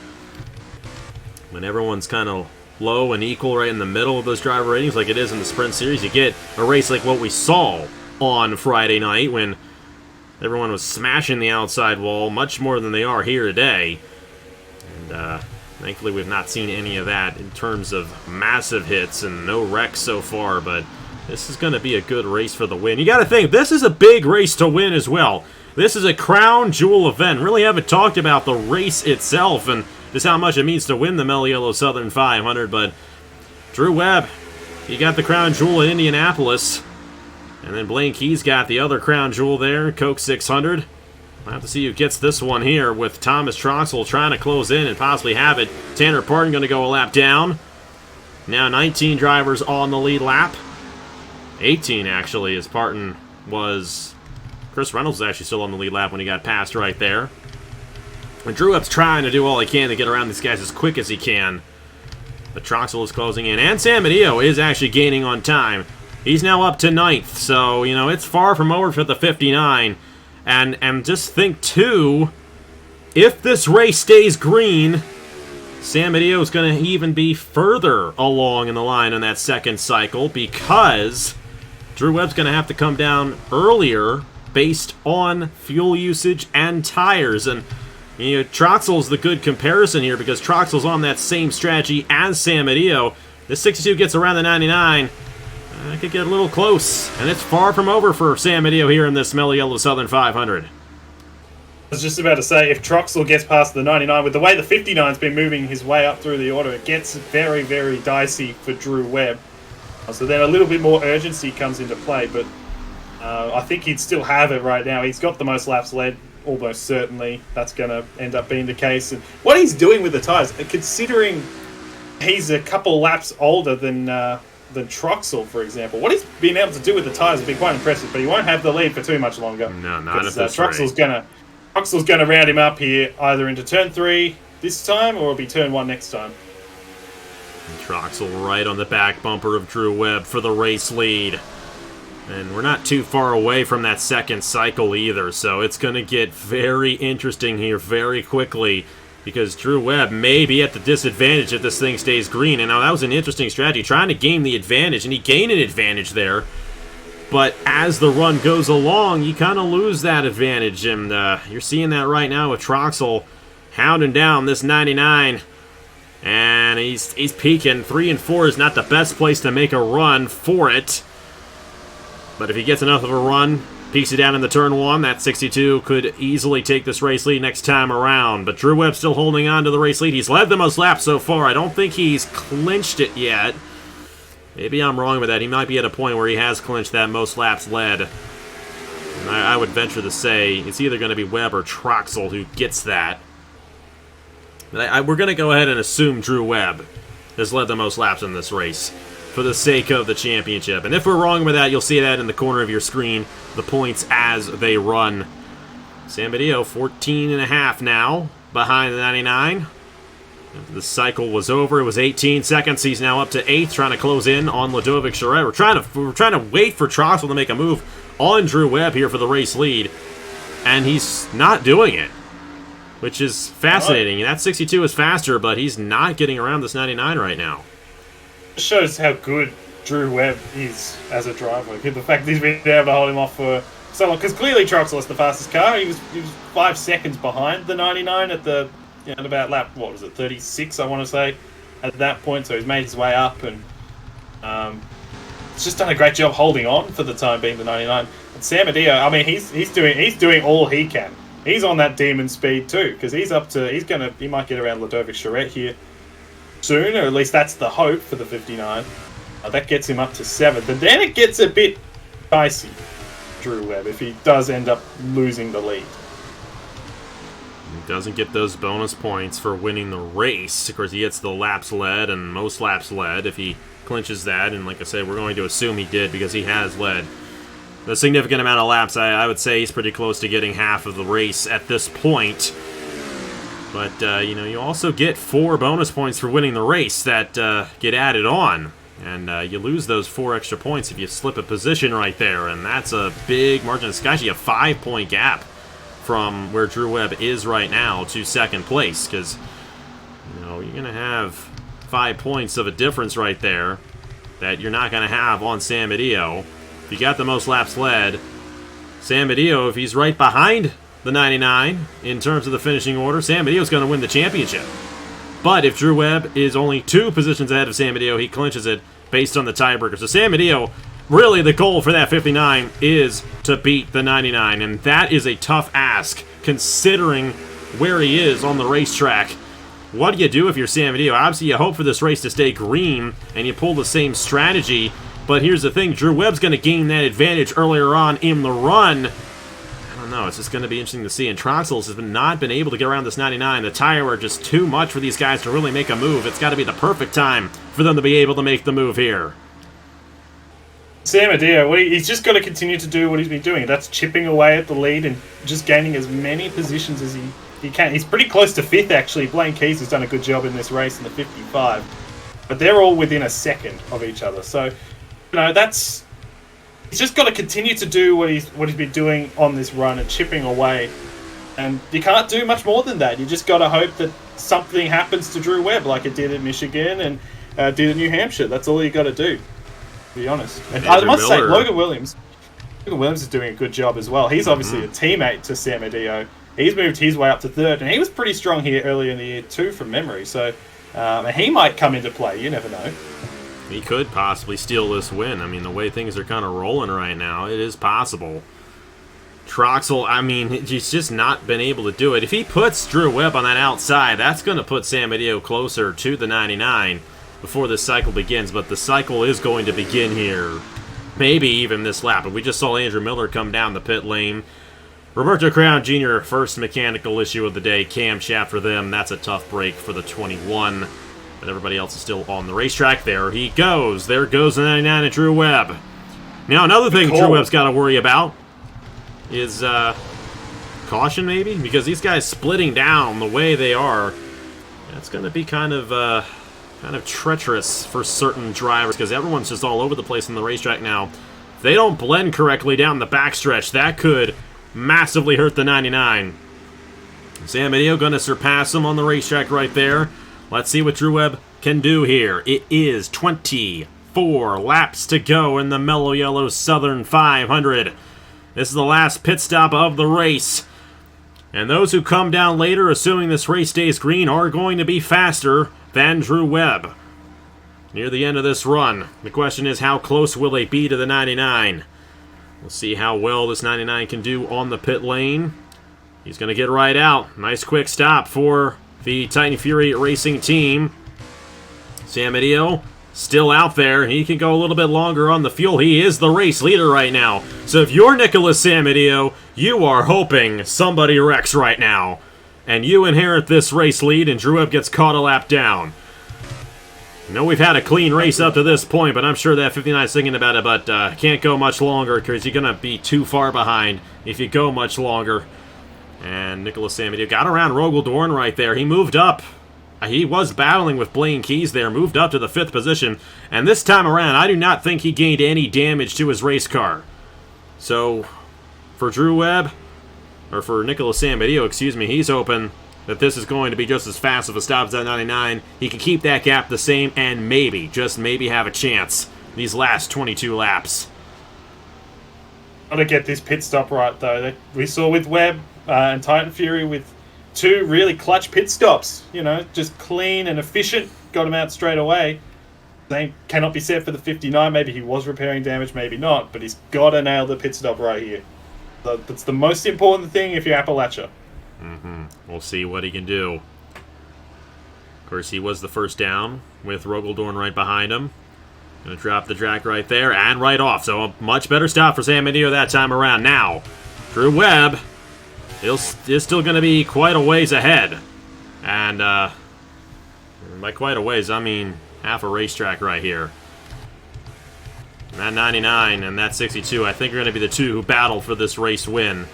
A: When everyone's kind of low and equal right in the middle of those driver ratings, like it is in the Sprint Series, you get a race like what we saw on Friday night when everyone was smashing the outside wall much more than they are here today. And thankfully, we've not seen any of that in terms of massive hits and no wrecks so far, but this is going to be a good race for the win. You got to think, this is a big race to win as well. This is a crown jewel event. Really haven't talked about the race itself and just how much it means to win the Mello Yello Southern 500, but Drew Webb, he got the crown jewel in Indianapolis, and then Blaine Key's got the other crown jewel there, Coke 600. We'll have to see who gets this one here with Thomas Troxel trying to close in and possibly have it. Tanner Parton going to go a lap down. Now 19 drivers on the lead lap. 18, actually, as Parton was... Chris Reynolds was actually still on the lead lap when he got passed right there. And Drew Webb's trying to do all he can to get around these guys as quick as he can. But Troxel is closing in. And San Mateo is actually gaining on time. He's now up to 9th. So, you know, it's far from over for the 59. And just think, too, if this race stays green, San Mateo is going to even be further along in the line on that second cycle because Drew Webb's going to have to come down earlier based on fuel usage and tires. And, you know, Troxel's the good comparison here because Troxel's on that same strategy as San Mateo. This 62 gets around the 99. I could get a little close, and it's far from over for San Mateo here in this Mello Yello Southern 500.
B: I was just about to say, if Troxel gets past the 99, with the way the 59's been moving his way up through the order, it gets very, very dicey for Drew Webb. So then a little bit more urgency comes into play, but I think he'd still have it right now. He's got the most laps led, almost certainly. That's going to end up being the case. And what he's doing with the tyres, considering he's a couple laps older than Troxel, for example. What he's been able to do with the tyres has been quite impressive, but he won't have the lead for too much longer.
A: No, not at this
B: Troxel's gonna round him up here, either into turn 3 this time, or it'll be turn 1 next time.
A: And Troxel right on the back bumper of Drew Webb for the race lead. And we're not too far away from that second cycle either, so it's going to get very interesting here very quickly. Because Drew Webb may be at the disadvantage if this thing stays green. And now that was an interesting strategy, trying to gain the advantage. And he gained an advantage there. But as the run goes along, you kind of lose that advantage. And you're seeing that right now with Troxel hounding down this 99. And he's peaking. 3 and 4 is not the best place to make a run for it. But if he gets enough of a run, peaks it down in the turn 1, that 62 could easily take this race lead next time around. But Drew Webb still holding on to the race lead. He's led the most laps so far. I don't think he's clinched it yet. Maybe I'm wrong with that. He might be at a point where he has clinched that most laps led. And I would venture to say it's either going to be Webb or Troxel who gets that. But we're going to go ahead and assume Drew Webb has led the most laps in this race for the sake of the championship. And if we're wrong with that, you'll see that in the corner of your screen, the points as they run. San Mateo, 14.5 now, behind the 99. After the cycle was over, it was 18 seconds. He's now up to 8th, trying to close in on Ludovic Charette. We're trying to wait for Troxel to make a move on Drew Webb here for the race lead, and he's not doing it, which is fascinating. That 62 is faster, but he's not getting around this 99 right now.
B: Shows how good Drew Webb is as a driver. The fact that he's been able to hold him off for so long, because clearly Troxel is the fastest car. He was 5 seconds behind the 99 at the at about lap 36, I want to say, at that point. So he's made his way up, and He's just done a great job holding on for the time being, the 99. And Sam Adio, I mean, he's doing all he can. He's on that demon speed too, because he might get around Ludovic Charette here soon, or at least that's the hope for the 59. That gets him up to 7th, and then it gets a bit dicey, Drew Webb, if he does end up losing the lead.
A: He doesn't get those bonus points for winning the race. Of course, he gets the laps led and most laps led if he clinches that, and like I said, we're going to assume he did because he has led a significant amount of laps. I would say he's pretty close to getting half of the race at this point. But, you also get 4 bonus points for winning the race that get added on. And you lose those 4 extra points if you slip a position right there. And that's a big margin. It's actually a 5-point gap from where Drew Webb is right now to 2nd place. Because, you're going to have 5 points of a difference right there that you're not going to have on Sam Adio. If you got the most laps led, Sam Adio, if he's right behind the 99 in terms of the finishing order, Sam Adio's going to win the championship. But if Drew Webb is only 2 positions ahead of Sam Adio, he clinches it based on the tiebreaker. So Sam Adio, really the goal for that 59 is to beat the 99, and that is a tough ask considering where he is on the racetrack. What do you do if you're Sam Adio? Obviously, you hope for this race to stay green, and you pull the same strategy. But here's the thing, Drew Webb's going to gain that advantage earlier on in the run. I don't know, it's just going to be interesting to see. And Troxels has not been able to get around this 99. The tire are just too much for these guys to really make a move. It's got to be the perfect time for them to be able to make the move here.
B: Sam Adio, he's just got to continue to do what he's been doing. That's chipping away at the lead and just gaining as many positions as he can. He's pretty close to 5th, actually. Blaine Keys has done a good job in this race in the 55. But they're all within a second of each other. So, he's just got to continue to do what he's been doing on this run and chipping away. And you can't do much more than that. You just got to hope that something happens to Drew Webb like it did at Michigan and did at New Hampshire. That's all you got to do, to be honest. And I must say, Logan Williams is doing a good job as well. He's obviously a teammate to Sam Adio. He's moved his way up to 3rd, and he was pretty strong here earlier in the year too, from memory. So he might come into play. You never know.
A: He could possibly steal this win. I mean, the way things are kind of rolling right now, it is possible. Troxel, I mean, he's just not been able to do it. If he puts Drew Webb on that outside, that's going to put Sam Adio closer to the 99 before this cycle begins. But the cycle is going to begin here, maybe even this lap. But we just saw Andrew Miller come down the pit lane. Roberto Crown Jr., first mechanical issue of the day, camshaft for them. That's a tough break for the 21. But everybody else is still on the racetrack. There he goes. There goes the 99 at Drew Webb. Now, another thing Drew Webb's got to worry about is caution, maybe? Because these guys splitting down the way they are, that's going to be kind of treacherous for certain drivers because everyone's just all over the place on the racetrack now. If they don't blend correctly down the backstretch, that could massively hurt the 99. Sam Adio going to surpass him on the racetrack right there. Let's see what Drew Webb can do here. It is 24 laps to go in the Mello Yello Southern 500. This is the last pit stop of the race. And those who come down later, assuming this race stays green, are going to be faster than Drew Webb. Near the end of this run, the question is how close will they be to the 99? We'll see how well this 99 can do on the pit lane. He's going to get right out. Nice quick stop for the Titan Fury Racing team. Sam Adio still out there. He can go a little bit longer on the fuel. He is the race leader right now. So if you're Nicholas Sam Adio, you are hoping somebody wrecks right now. And you inherit this race lead, and Drew Webb gets caught a lap down. I know we've had a clean race up to this point, but I'm sure that 59's thinking about it, but can't go much longer because you're going to be too far behind if you go much longer. And Nicholas Sam Adio got around Rogel Dorn right there. He moved up. He was battling with Blaine Keys there, moved up to the 5th position. And this time around, I do not think he gained any damage to his race car. So, for Drew Webb, or for Nicholas Sam Adio, excuse me, he's hoping that this is going to be just as fast of a stop as that 99. He can keep that gap the same and maybe, just maybe, have a chance these last 22 laps.
B: Got to get this pit stop right, though. We saw with Webb and Titan Fury with 2 really clutch pit stops. You know, just clean and efficient. Got him out straight away. Same cannot be said for the 59. Maybe he was repairing damage, maybe not, but he's got to nail the pit stop right here. That's the most important thing if you're Appalachia.
A: We'll see what he can do. Of course, he was the first down with Rogaldorn right behind him. Going to drop the track right there and right off. So a much better stop for San Benito that time around. Now, Drew Webb is still going to be quite a ways ahead. And by quite a ways, I mean half a racetrack right here. And that 99 and that 62, I think, are going to be the two who battle for this race win.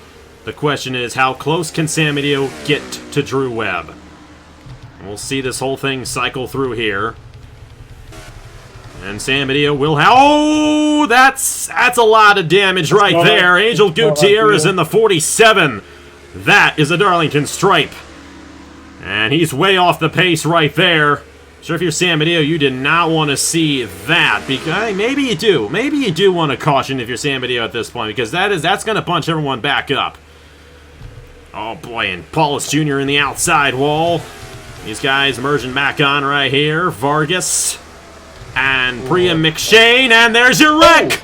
A: The question is, how close can San Benito get to Drew Webb? And we'll see this whole thing cycle through here. And San Benito will have... Oh, that's a lot of damage right there. Angel Gutierrez in the 47. That is a Darlington stripe. And he's way off the pace right there. Sure, if you're San Benito, you did not want to see that. Because maybe you do. Maybe you do want to caution if you're San Benito at this point. Because that's going to punch everyone back up. Oh, boy. And Paulus Jr. in the outside wall. These guys merging back on right here. Vargas and Priya McShane. And there's your wreck.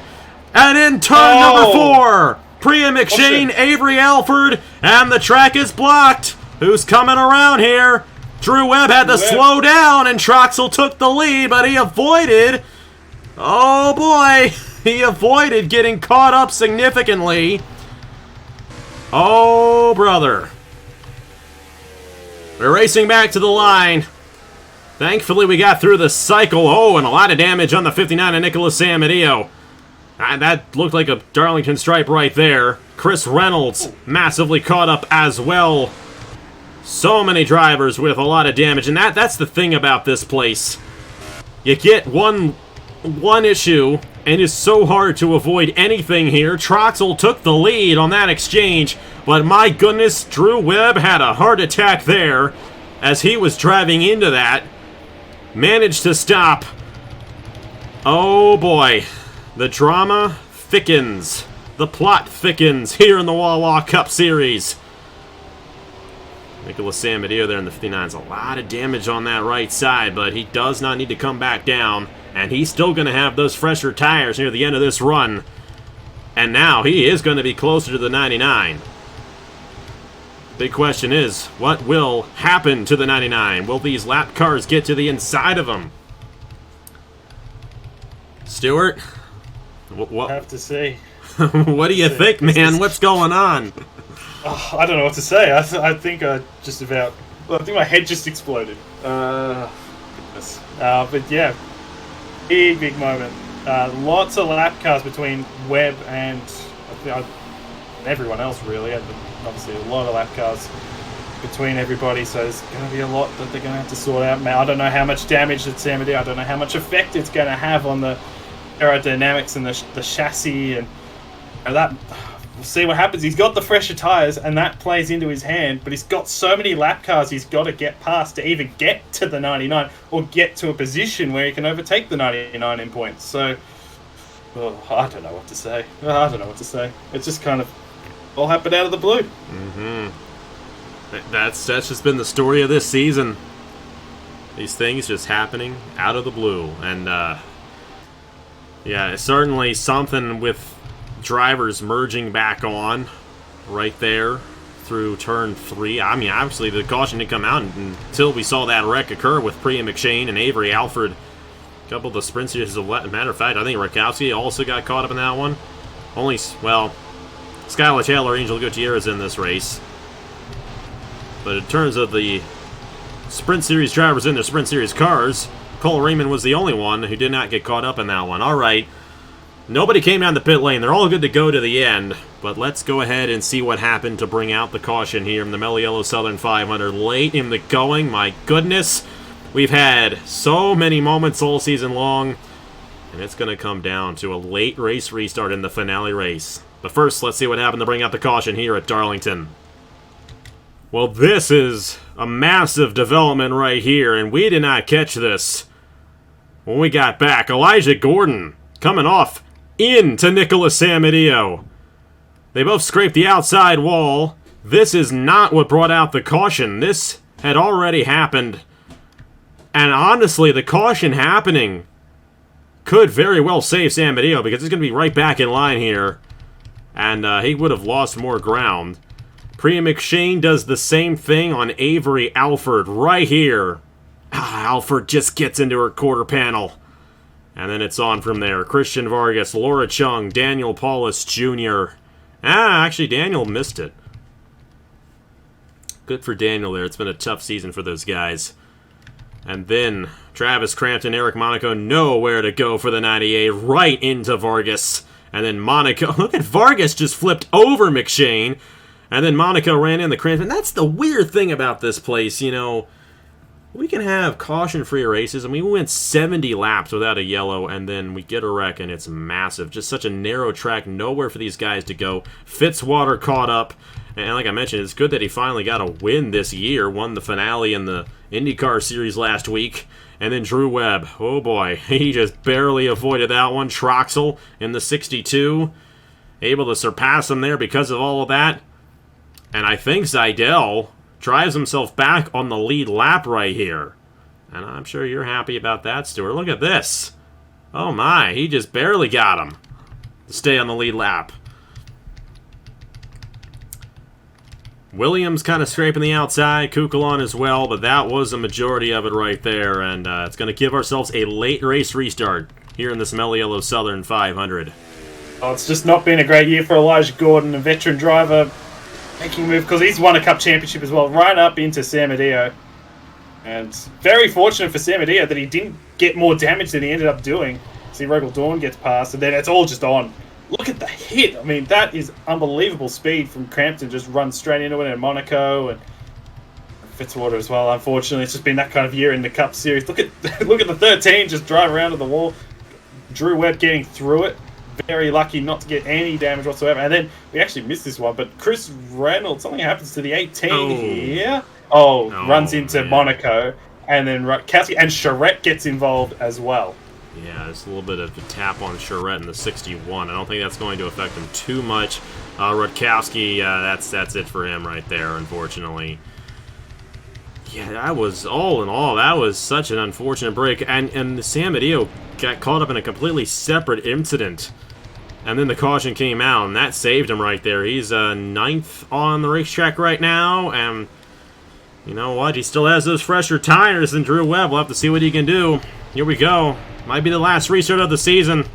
A: And in turn number 4, Priya McShane, Avery Alford. And the track is blocked. Who's coming around here? Drew Webb had to slow down, and Troxel took the lead, but he avoided... Oh, boy. He avoided getting caught up significantly. Oh, brother. We're racing back to the line. Thankfully, we got through the cycle. Oh, and a lot of damage on the 59 of Nicholas San Benito. That looked like a Darlington stripe right there. Chris Reynolds massively caught up as well. So many drivers with a lot of damage, and that's the thing about this place. You get one issue, and it's so hard to avoid anything here. Troxel took the lead on that exchange, but my goodness, Drew Webb had a heart attack there as he was driving into that. Managed to stop. Oh boy, the drama thickens. The plot thickens here in the Wawa Cup Series. Nicholas San Benito there in the 59's a lot of damage on that right side, but he does not need to come back down, and he's still going to have those fresher tires near the end of this run. And now he is going to be closer to the 99. Big question is, what will happen to the 99? Will these lap cars get to the inside of them? Stuart? What?
B: I have to say.
A: What do you think, man? What's going on?
B: I don't know what to say. I think I think my head just exploded. Goodness. But yeah, big moment. Lots of lap cars between Webb and everyone else, really. And obviously, a lot of lap cars between everybody. So there's going to be a lot that they're going to have to sort out. I don't know how much damage it's San Benito. I don't know how much effect it's going to have on the aerodynamics and the chassis and that. We'll see what happens. He's got the fresher tyres, and that plays into his hand, but he's got so many lap cars he's got to get past to even get to the 99 or get to a position where he can overtake the 99 in points. So, I don't know what to say. It's just kind of all happened out of the blue.
A: That's just been the story of this season. These things just happening out of the blue. And, yeah, it's certainly something with drivers merging back on right there through turn 3. I mean, obviously the caution didn't come out until we saw that wreck occur with Priya McShane and Avery Alford. A couple of the sprint series, as a matter of fact, I think Rakowski also got caught up in that one. Skylar Taylor, Angel Gutierrez in this race. But in terms of the sprint series drivers in their sprint series cars, Cole Raymond was the only one who did not get caught up in that one. All right. Nobody came down the pit lane. They're all good to go to the end. But let's go ahead and see what happened to bring out the caution here in the Mello Yello Southern 500. Late in the going, my goodness. We've had so many moments all season long. And it's going to come down to a late race restart in the finale race. But first, let's see what happened to bring out the caution here at Darlington. Well, this is a massive development right here. And we did not catch this when we got back. Elijah Gordon coming off into Nicholas San Benito. They both scraped the outside wall. This is not what brought out the caution. This had already happened. And honestly, the caution happening could very well save San Mateo because he's going to be right back in line here. And he would have lost more ground. Priya McShane does the same thing on Avery Alford right here. Alford just gets into her quarter panel. And then it's on from there. Christian Vargas, Laura Chung, Daniel Paulus Jr. Actually, Daniel missed it. Good for Daniel there. It's been a tough season for those guys. And then Travis Crampton, Eric Monaco, nowhere to go for the 98. Right into Vargas. And then Monaco. Look at Vargas just flipped over McShane. And then Monaco ran in the Crampton. That's the weird thing about this place, you know. We can have caution-free races, and we went 70 laps without a yellow, and then we get a wreck, and it's massive. Just such a narrow track, nowhere for these guys to go. Fitzwater caught up, and like I mentioned, it's good that he finally got a win this year. Won the finale in the IndyCar Series last week. And then Drew Webb, oh boy, he just barely avoided that one. Troxel in the 62, able to surpass him there because of all of that. And I think Seidel drives himself back on the lead lap right here. And I'm sure you're happy about that, Stuart. Look at this. Oh my, he just barely got him to stay on the lead lap. Williams kind of scraping the outside, Kukulon as well, but that was a majority of it right there, and it's going to give ourselves a late race restart here in this Mello Yello Southern 500.
B: Oh, it's just not been a great year for Elijah Gordon, a veteran driver, making a move, because he's won a Cup Championship as well, right up into San Mateo. And very fortunate for San Mateo that he didn't get more damage than he ended up doing. See, Rogel Dawn gets past, and then it's all just on. Look at the hit. I mean, that is unbelievable speed from Crampton. Just runs straight into it in Monaco and Fitzwater as well. Unfortunately, it's just been that kind of year in the Cup Series. Look at the 13 just drive around to the wall. Drew Webb getting through it. Very lucky not to get any damage whatsoever. And then we actually missed this one, but Chris Reynolds, something happens to the 18 here. Runs into Monaco. And then Rutkowski and Charette gets involved as well.
A: Yeah, there's a little bit of a tap on Charette in the 61. I don't think that's going to affect him too much. Rutkowski, that's it for him right there, unfortunately. Yeah, that was, all in all, that was such an unfortunate break. And San Mateo got caught up in a completely separate incident. And then the caution came out, and that saved him right there. He's 9th on the racetrack right now, and you know what? He still has those fresher tires than Drew Webb. We'll have to see what he can do. Here we go. Might be the last restart of the season.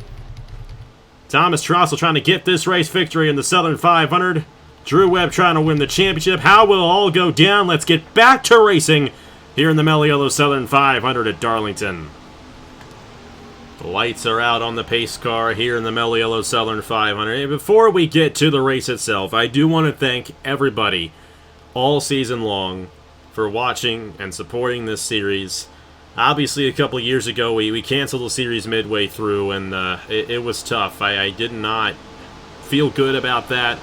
A: Thomas Trossel trying to get this race victory in the Southern 500. Drew Webb trying to win the championship. How will it all go down? Let's get back to racing here in the Mello Yello Southern 500 at Darlington. The lights are out on the pace car here in the Mello Yello Southern 500. And before we get to the race itself, I do want to thank everybody all season long for watching and supporting this series. Obviously, a couple of years ago, we canceled the series midway through, and it was tough. I did not feel good about that.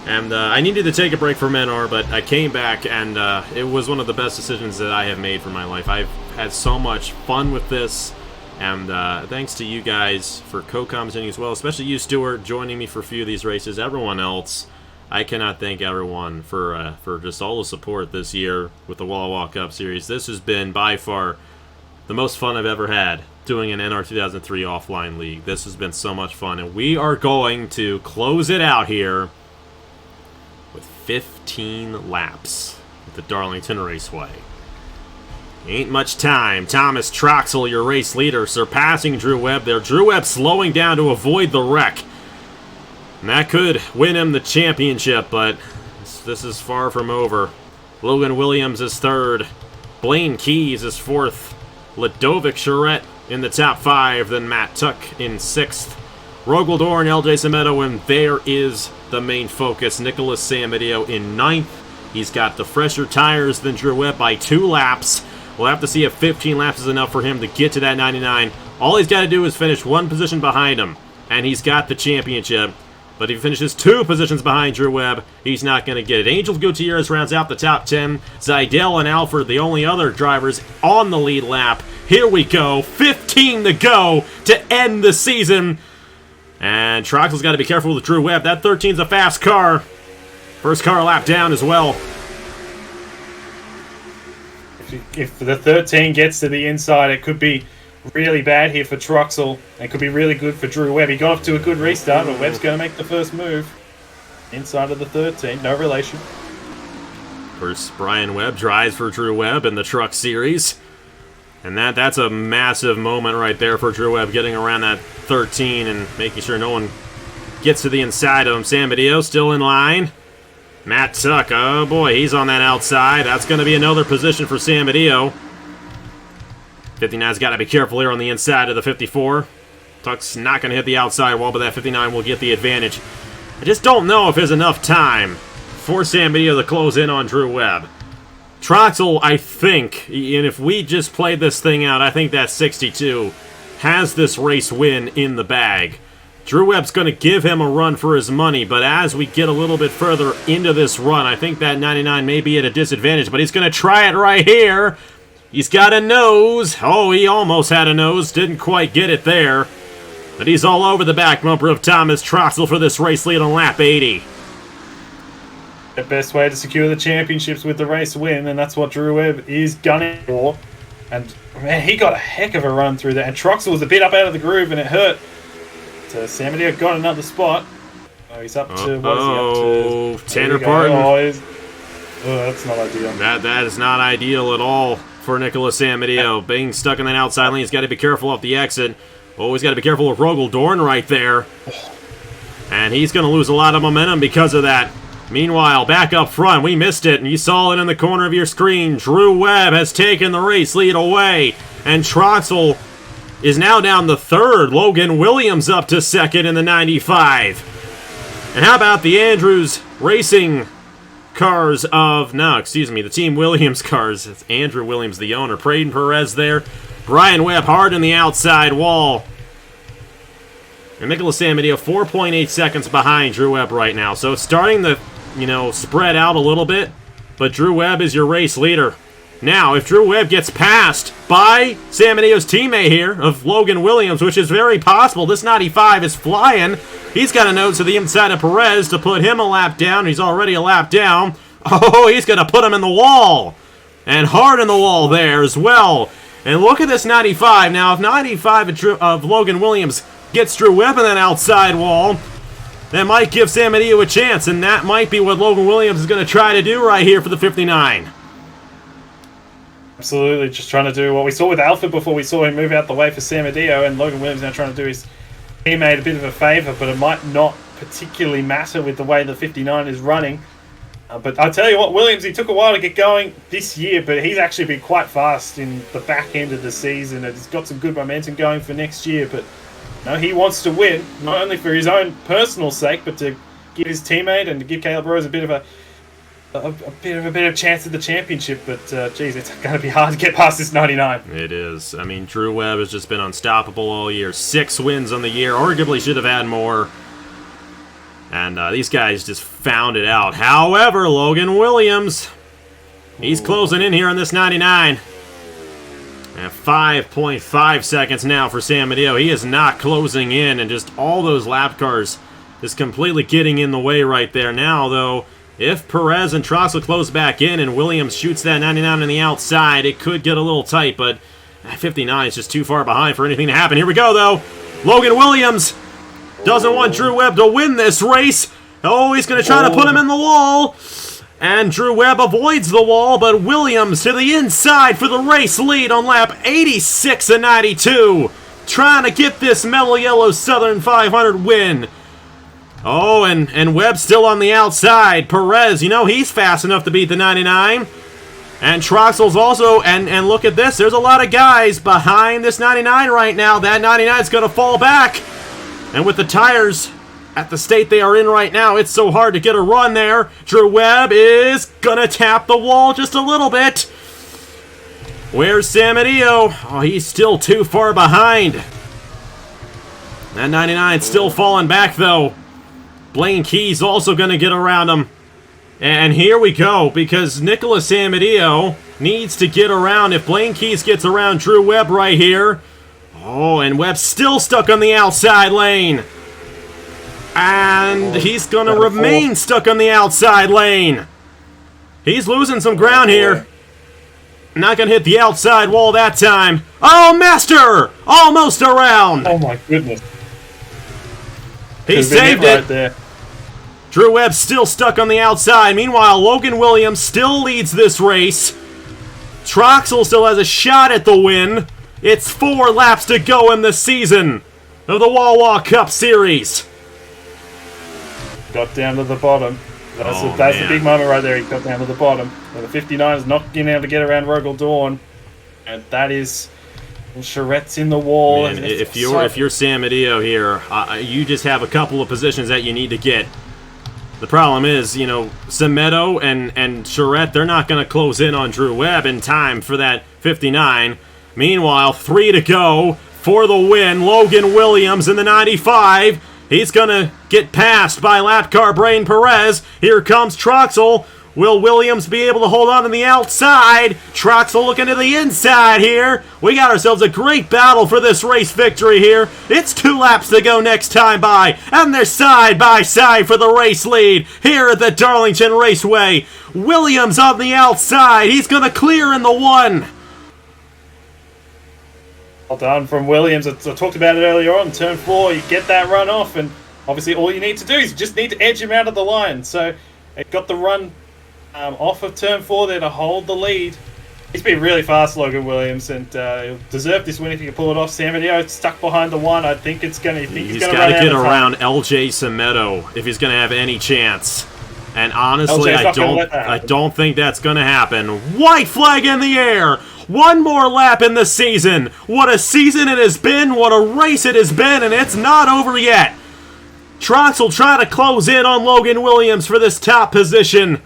A: And I needed to take a break from NR, but I came back, and it was one of the best decisions that I have made for my life. I've had so much fun with this, and thanks to you guys for co-commentating as well, especially you, Stuart, joining me for a few of these races. Everyone else, I cannot thank everyone for just all the support this year with the Wawa Cup Series. This has been, by far, the most fun I've ever had doing an NR2003 offline league. This has been so much fun, and we are going to close it out here with 15 laps at the Darlington Raceway. Ain't much time. Thomas Troxel, your race leader, surpassing Drew Webb there. Drew Webb slowing down to avoid the wreck. And that could win him the championship, but this is far from over. Logan Williams is 3rd. Blaine Keys is 4th. Ladovic Charette in the top 5. Then Matt Tuck in 6th. Rogel and LJ Sameto, and there is the main focus. Nicholas San Mateo in 9th. He's got the fresher tires than Drew Webb by 2 laps. We'll have to see if 15 laps is enough for him to get to that 99. All he's got to do is finish 1 position behind him, and he's got the championship. But if he finishes 2 positions behind Drew Webb, he's not going to get it. Angel Gutierrez rounds out the top 10. Seidel and Alford, the only other drivers on the lead lap. Here we go. 15 to go to end the season. And Troxel's got to be careful with Drew Webb. That 13's a fast car. First car lap down as well.
B: If the 13 gets to the inside, it could be really bad here for Troxel and could be really good for Drew Webb. He got off to a good restart, but Webb's going to make the first move inside of the 13. No relation.
A: First, Brian Webb drives for Drew Webb in the Truck Series. And that's a massive moment right there for Drew Webb, getting around that 13 and making sure no one gets to the inside of him. Sam Badillo still in line. Matt Tuck, oh boy, he's on that outside. That's going to be another position for Sam Badillo. 59's got to be careful here on the inside of the 54. Tuck's not going to hit the outside wall, but that 59 will get the advantage. I just don't know if there's enough time for Sam Badillo to close in on Drew Webb. Troxel, I think, and if we just played this thing out, I think that 62 has this race win in the bag. Drew Webb's going to give him a run for his money, but as we get a little bit further into this run, I think that 99 may be at a disadvantage, but he's going to try it right here. He's got a nose. Oh, he almost had a nose. Didn't quite get it there. But he's all over the back bumper of Thomas Troxel for this race lead on lap 80.
B: The best way to secure the championships with the race win, and that's what Drew Webb is gunning for. And, man, he got a heck of a run through there. And Troxel was a bit up out of the groove, and it hurt. So Sam Badillo got another spot. Oh, he's up to, what is he up to?
A: Tanner Parton.
B: Oh, that's not ideal.
A: That is not ideal at all for Nicholas Sam Badillo. Being stuck in that outside lane, he's got to be careful off the exit. Oh, he's got to be careful with Rogel Dorn right there. And he's going to lose a lot of momentum because of that. Meanwhile, back up front, we missed it, and you saw it in the corner of your screen. Drew Webb has taken the race lead away, and Troxel is now down to third. Logan Williams up to second in the 95. And how about the Andrews Racing cars of, the Team Williams cars. It's Andrew Williams, the owner. Braden Perez there. Brian Webb hard in the outside wall. And Nicholas Sam Badillo 4.8 seconds behind Drew Webb right now. So it's starting to, spread out a little bit. But Drew Webb is your race leader. Now, if Drew Webb gets passed by Sam Badillo's teammate here of Logan Williams, which is very possible, this 95 is flying. He's got a nose to the inside of Perez to put him a lap down. He's already a lap down. Oh, he's going to put him in the wall. And hard in the wall there as well. And look at this 95. Now, if 95 of Logan Williams gets Drew Webb in that outside wall, that might give Sam Badillo a chance, and that might be what Logan Williams is going to try to do right here for the 59.
B: Absolutely, just trying to do what we saw with Alfred before we saw him move out the way for Sam Badillo, and Logan Williams now trying to do his teammate a bit of a favour, but it might not particularly matter with the way the 59 is running. But I'll tell you what, Williams, he took a while to get going this year, but he's actually been quite fast in the back end of the season, and he's got some good momentum going for next year. But no, he wants to win, not only for his own personal sake, but to give his teammate and to give Caleb Rose a bit of a chance at the championship. But geez, it's going to be hard to get past this 99.
A: It is. I mean, Drew Webb has just been unstoppable all year. 6 wins on the year. Arguably should have had more. And these guys just found it out. However, Logan Williams, he's closing in here on this 99. At 5.5 seconds now for Sam Badillo. He is not closing in, and just all those lap cars just completely getting in the way right there. Now, though, if Perez and Troxel close back in and Williams shoots that 99 on the outside, it could get a little tight, but 59 is just too far behind for anything to happen. Here we go, though. Logan Williams doesn't want Drew Webb to win this race. Oh, he's going to try to put him in the wall. And Drew Webb avoids the wall, but Williams to the inside for the race lead on lap 86 and 92. Trying to get this Mello Yello Southern 500 win. Oh, and Webb still on the outside. Perez, he's fast enough to beat the 99. And Troxel's also, and look at this, there's a lot of guys behind this 99 right now. That 99 is going to fall back. And with the tires at the state they are in right now, it's so hard to get a run there. Drew Webb is going to tap the wall just a little bit. Where's Sam Badillo? Oh, he's still too far behind. That 99 still falling back, though. Blaine Key's also going to get around him. And here we go, because Nicholas Sam Badillo needs to get around. If Blaine Keys gets around Drew Webb right here. Oh, and Webb's still stuck on the outside lane. And he's going to remain stuck on the outside lane. He's losing some ground here. Not going to hit the outside wall that time. Oh, Master! Almost around.
B: Oh, my goodness.
A: He saved it. Right there. Drew Webb still stuck on the outside. Meanwhile, Logan Williams still leads this race. Troxel still has a shot at the win. It's 4 laps to go in the season of the Wawa Cup Series.
B: Got down to the bottom. That's the big moment right there. He got down to the bottom. So the 59 is not being able to get around Rogel Dawn. And that is... Charette's in the wall.
A: Man, if you're Sam Adio here, you just have a couple of positions that you need to get. The problem is, Semedo and Charette, they're not going to close in on Drew Webb in time for that 59. Meanwhile, 3 to go for the win. Logan Williams in the 95. He's going to get passed by lap car Brain Perez. Here comes Troxel. Will Williams be able to hold on the outside? Troxel looking to the inside here. We got ourselves a great battle for this race victory here. It's 2 laps to go next time by, and they're side by side for the race lead here at the Darlington Raceway. Williams on the outside. He's going to clear in the 1.
B: Well done from Williams. I talked about it earlier on. Turn 4, you get that run off, and obviously all you need to do is you just need to edge him out of the line. So it got the run off of turn 4 there to hold the lead. He's been really fast, Logan Williams, and he'll deserve this win if he can pull it off. Sam Adio stuck behind the 1. I think he's got to
A: get around LJ Semedo if he's going to have any chance. And honestly, I don't think that's going to happen. White flag in the air. 1 more lap in the season. What a season it has been. What a race it has been, and it's not over yet. Troxel trying to close in on Logan Williams for this top position.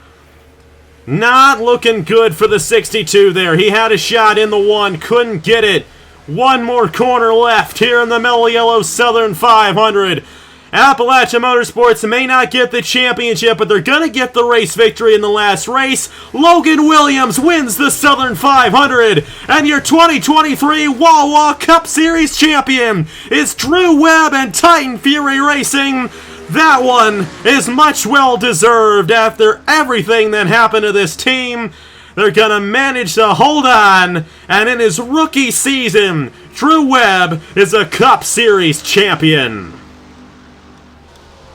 A: Not looking good for the 62 there. He had a shot in the 1, couldn't get it. 1 more corner left here in the Mello Yello Southern 500. Appalachia Motorsports may not get the championship, but they're going to get the race victory in the last race. Logan Williams wins the Southern 500, and your 2023 Wawa Cup Series champion is Drew Webb and Titan Fury Racing. That one is much well-deserved after everything that happened to this team. They're going to manage to hold on, and in his rookie season, Drew Webb is a Cup Series champion.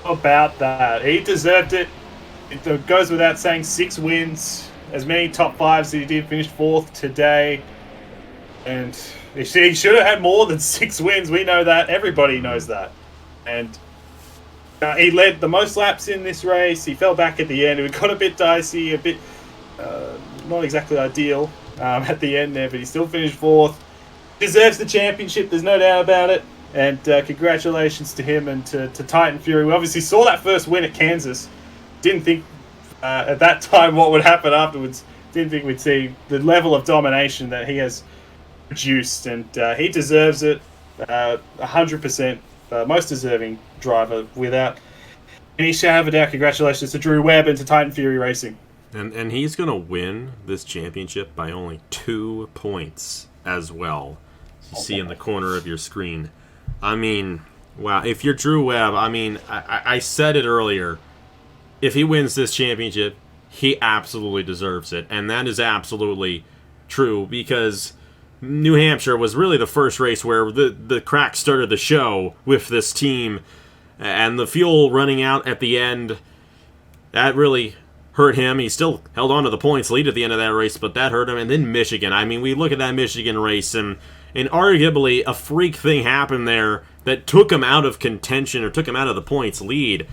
B: About that. He deserved it. It goes without saying, 6 wins. As many top 5s as he did, finished 4th today. And he should have had more than 6 wins. We know that. Everybody knows that. And he led the most laps in this race. He fell back at the end. It got a bit dicey, a bit not exactly ideal at the end there, but he still finished 4th. Deserves the championship, there's no doubt about it. And congratulations to him and to Titan Fury. We obviously saw that first win at Kansas. Didn't think at that time what would happen afterwards. Didn't think we'd see the level of domination that he has produced. And he deserves it 100%. Most deserving driver without any shadow of a doubt. Congratulations to Drew Webb and to Titan Fury Racing.
A: And he's going to win this championship by only 2 points as well. You see in the corner of your screen. I mean, wow. If you're Drew Webb, I mean, I said it earlier. If he wins this championship, he absolutely deserves it. And that is absolutely true because New Hampshire was really the first race where the crack started the show with this team. And the fuel running out at the end, that really hurt him. He still held on to the points lead at the end of that race, but that hurt him. And then Michigan. I mean, we look at that Michigan race, and arguably a freak thing happened there that took him out of contention or took him out of the points lead.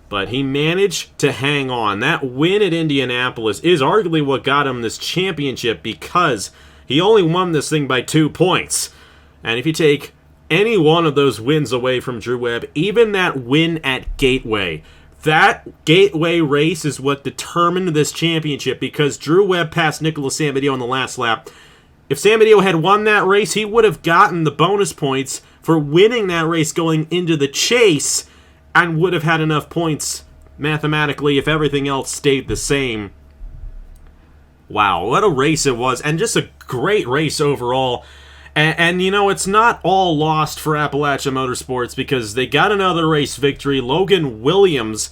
A: But he managed to hang on. That win at Indianapolis is arguably what got him this championship because he only won this thing by 2 points. And if you take any one of those wins away from Drew Webb, even that win at Gateway, that Gateway race is what determined this championship because Drew Webb passed Nicholas Samadio on the last lap. If Samadio had won that race, he would have gotten the bonus points for winning that race going into the chase and would have had enough points mathematically if everything else stayed the same. Wow, what a race it was, and just a great race overall. And you know, it's not all lost for Appalachia Motorsports because they got another race victory. Logan Williams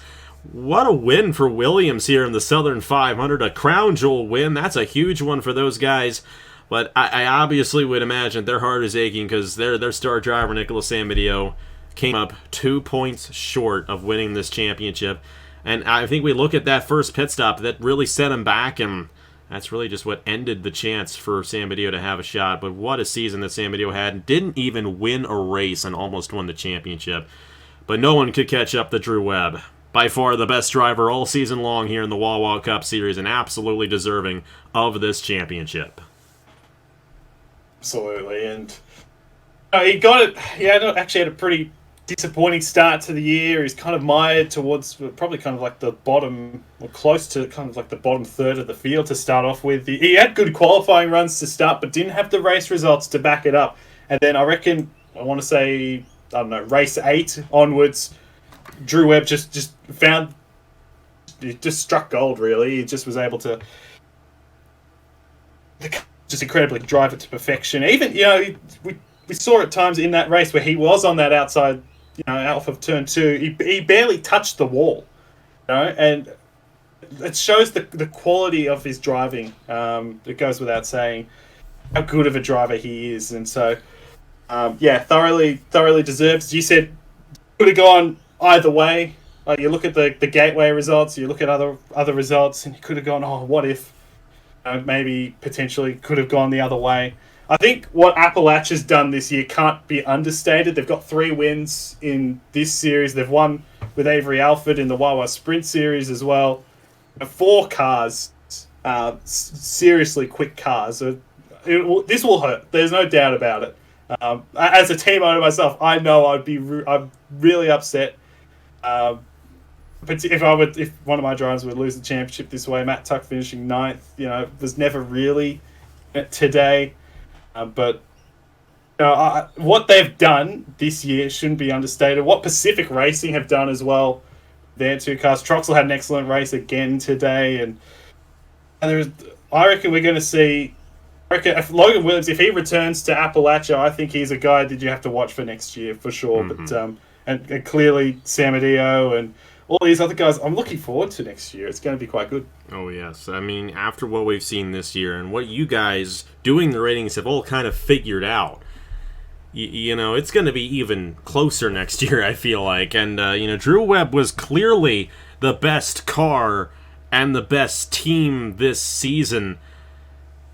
A: What a win for Williams here in the Southern 500. A crown jewel win. That's a huge one for those guys. But I obviously would imagine their heart is aching because their star driver, Nicholas Samedeo, came up 2 points short of winning this championship. And I think we look at that first pit stop, that really set him back, and that's really just what ended the chance for Samedeo to have a shot. But what a season that Samedeo had. Didn't even win a race and almost won the championship. But no one could catch up to Drew Webb. By far the best driver all season long here in the Wawa Cup Series, and absolutely deserving of this championship.
B: Absolutely, and he got it. He actually had a pretty disappointing start to the year. He's kind of mired towards probably kind of like the bottom, or close to kind of like the bottom third of the field to start off with. He had good qualifying runs to start, but didn't have the race results to back it up. And then I want to say, I don't know, race 8 onwards, Drew Webb just struck gold, really. He just was able to just incredibly drive it to perfection. Even, we saw at times in that race where he was on that outside, off of turn 2, he barely touched the wall, and it shows the quality of his driving. It goes without saying how good of a driver he is, and so thoroughly deserves. You said could have gone either way. Like, you look at the Gateway results, you look at other results, and you could have gone, oh, what if? Maybe potentially could have gone the other way. I think what Appalachia's done this year can't be understated. They've got 3 wins in this series. They've won with Avery Alford in the Wawa Sprint Series as well. 4 cars, seriously quick cars. This will hurt. There's no doubt about it. As a team owner myself, I know I'm really upset. But if one of my drivers would lose the championship this way, Matt Tuck finishing 9th, was never really today. But what they've done this year shouldn't be understated. What Pacific Racing have done as well, their 2 cars. Troxel had an excellent race again today, and I reckon we're going to see. I reckon if Logan Williams, if he returns to Appalachia, I think he's a guy that you have to watch for next year for sure. Mm-hmm. But and clearly Samedeo and all these other guys, I'm looking forward to next year. It's going to be quite good.
A: Oh, yes. I mean, after what we've seen this year and what you guys doing the ratings have all kind of figured out, it's going to be even closer next year, I feel like. And, Drew Webb was clearly the best car and the best team this season.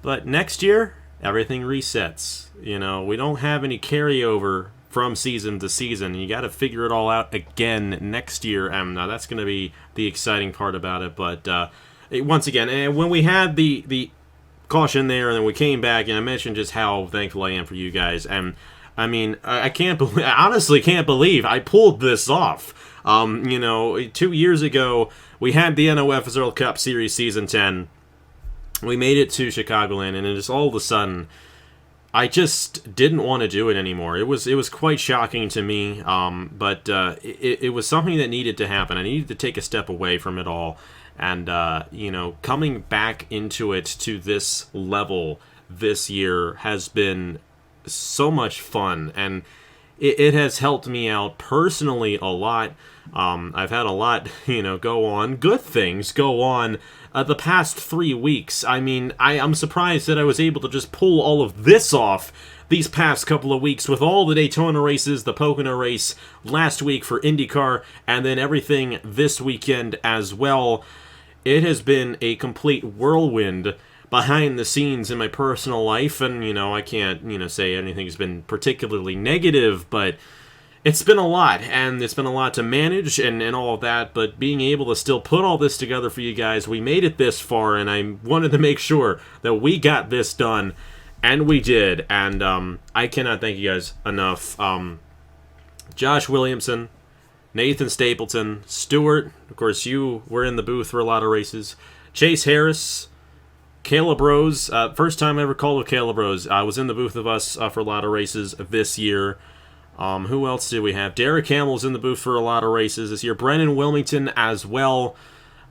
A: But next year, everything resets. We don't have any carryover from season to season. You got to figure it all out again next year, and that's going to be the exciting part about it. But once again, when we had the caution there, and then we came back, and I mentioned just how thankful I am for you guys. And I mean, I honestly can't believe I pulled this off. 2 years ago, we had the NOFSL Cup Series Season 10. We made it to Chicagoland, and then just all of a sudden, I just didn't want to do it anymore. It was quite shocking to me, but it was something that needed to happen. I needed to take a step away from it all, and coming back into it to this level this year has been so much fun, and it has helped me out personally a lot. I've had a lot, go on, good things go on the past 3 weeks. I mean, I'm surprised that I was able to just pull all of this off these past couple of weeks with all the Daytona races, the Pocono race last week for IndyCar, and then everything this weekend as well. It has been a complete whirlwind behind the scenes in my personal life, and, I can't, say anything's been particularly negative, but it's been a lot, and it's been a lot to manage and all of that, but being able to still put all this together for you guys, we made it this far, and I wanted to make sure that we got this done, and we did, and I cannot thank you guys enough. Josh Williamson, Nathan Stapleton, Stuart, of course you were in the booth for a lot of races, Chase Harris, Caleb Rose, first time I ever called with Caleb Rose. I was in the booth of us for a lot of races this year. Who else did we have? Derek Hamill's in the booth for a lot of races this year. Brennan Wilmington as well.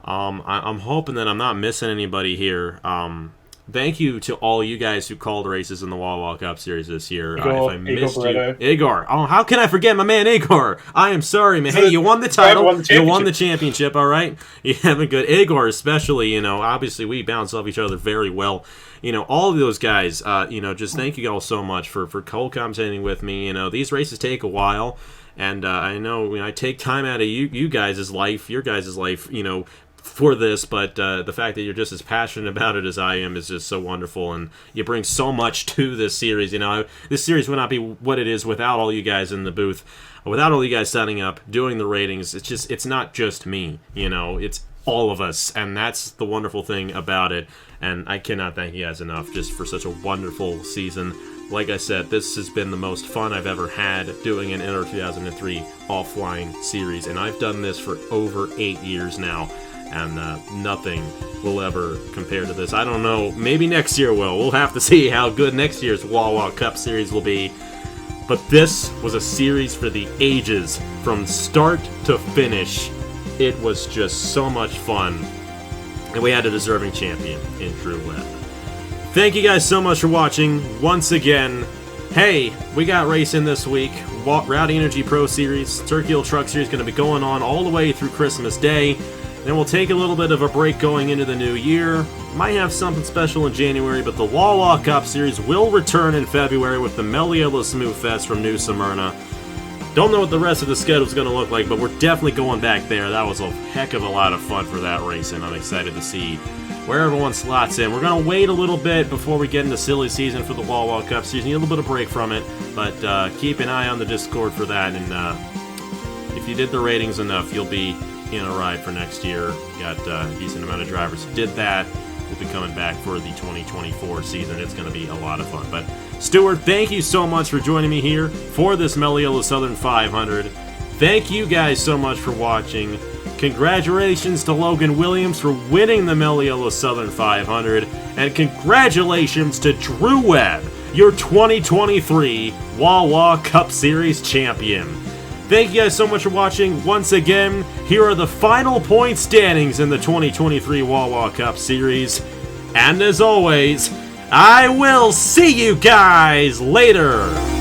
A: I'm hoping that I'm not missing anybody here. thank you to all you guys who called races in the Wawa Cup Series this year.
B: Igor,
A: If I missed
B: Igor
A: you,
B: Barreto.
A: Igor. Oh, how can I forget my man Igor? I am sorry, man. Hey, you won the title. You won the championship. All right. You have a good Igor, especially. Obviously we bounce off each other very well. All of those guys. Just thank you all so much for co-commentating with me. These races take a while. And I know I take time out of you guys' life, your guys' life, for this, but the fact that you're just as passionate about it as I am is just so wonderful, and you bring so much to this series. This series would not be what it is without all you guys in the booth, without all you guys setting up, doing the ratings. It's not just me, it's all of us, and that's the wonderful thing about it, and I cannot thank you guys enough just for such a wonderful season. Like I said, this has been the most fun I've ever had doing an NR2003 offline series, and I've done this for over 8 years now, and nothing will ever compare to this. I don't know, maybe next year will. We'll have to see how good next year's Wawa Cup Series will be. But this was a series for the ages, from start to finish. It was just so much fun, and we had a deserving champion in Drew Webb. Thank you guys so much for watching once again. Hey, we got racing this week. Rowdy Energy Pro Series, Turkey Hill Truck Series going to be going on all the way through Christmas Day. Then we'll take a little bit of a break going into the new year. Might have something special in January, but the Wawa Cup Series will return in February with the Mello Yello Smooth Fest from New Smyrna. Don't know what the rest of the schedule is going to look like, but we're definitely going back there. That was a heck of a lot of fun for that race, and I'm excited to see where everyone slots in. We're going to wait a little bit before we get into silly season for the Wawa Cup Series. Need a little bit of break from it, but keep an eye on the Discord for that, and if you did the ratings enough, you'll be in a ride for next year. Got a decent amount of drivers who did that. We'll be coming back for the 2024 season. It's going to be a lot of fun. But Stuart, thank you so much for joining me here for this Mello Yello Southern 500. Thank you guys so much for watching. Congratulations to Logan Williams for winning the Mello Yello Southern 500. And congratulations to Drew Webb, your 2023 Wawa Cup Series champion. Thank you guys so much for watching. Once again, here are the final point standings in the 2023 Wawa Cup Series. And as always, I will see you guys later.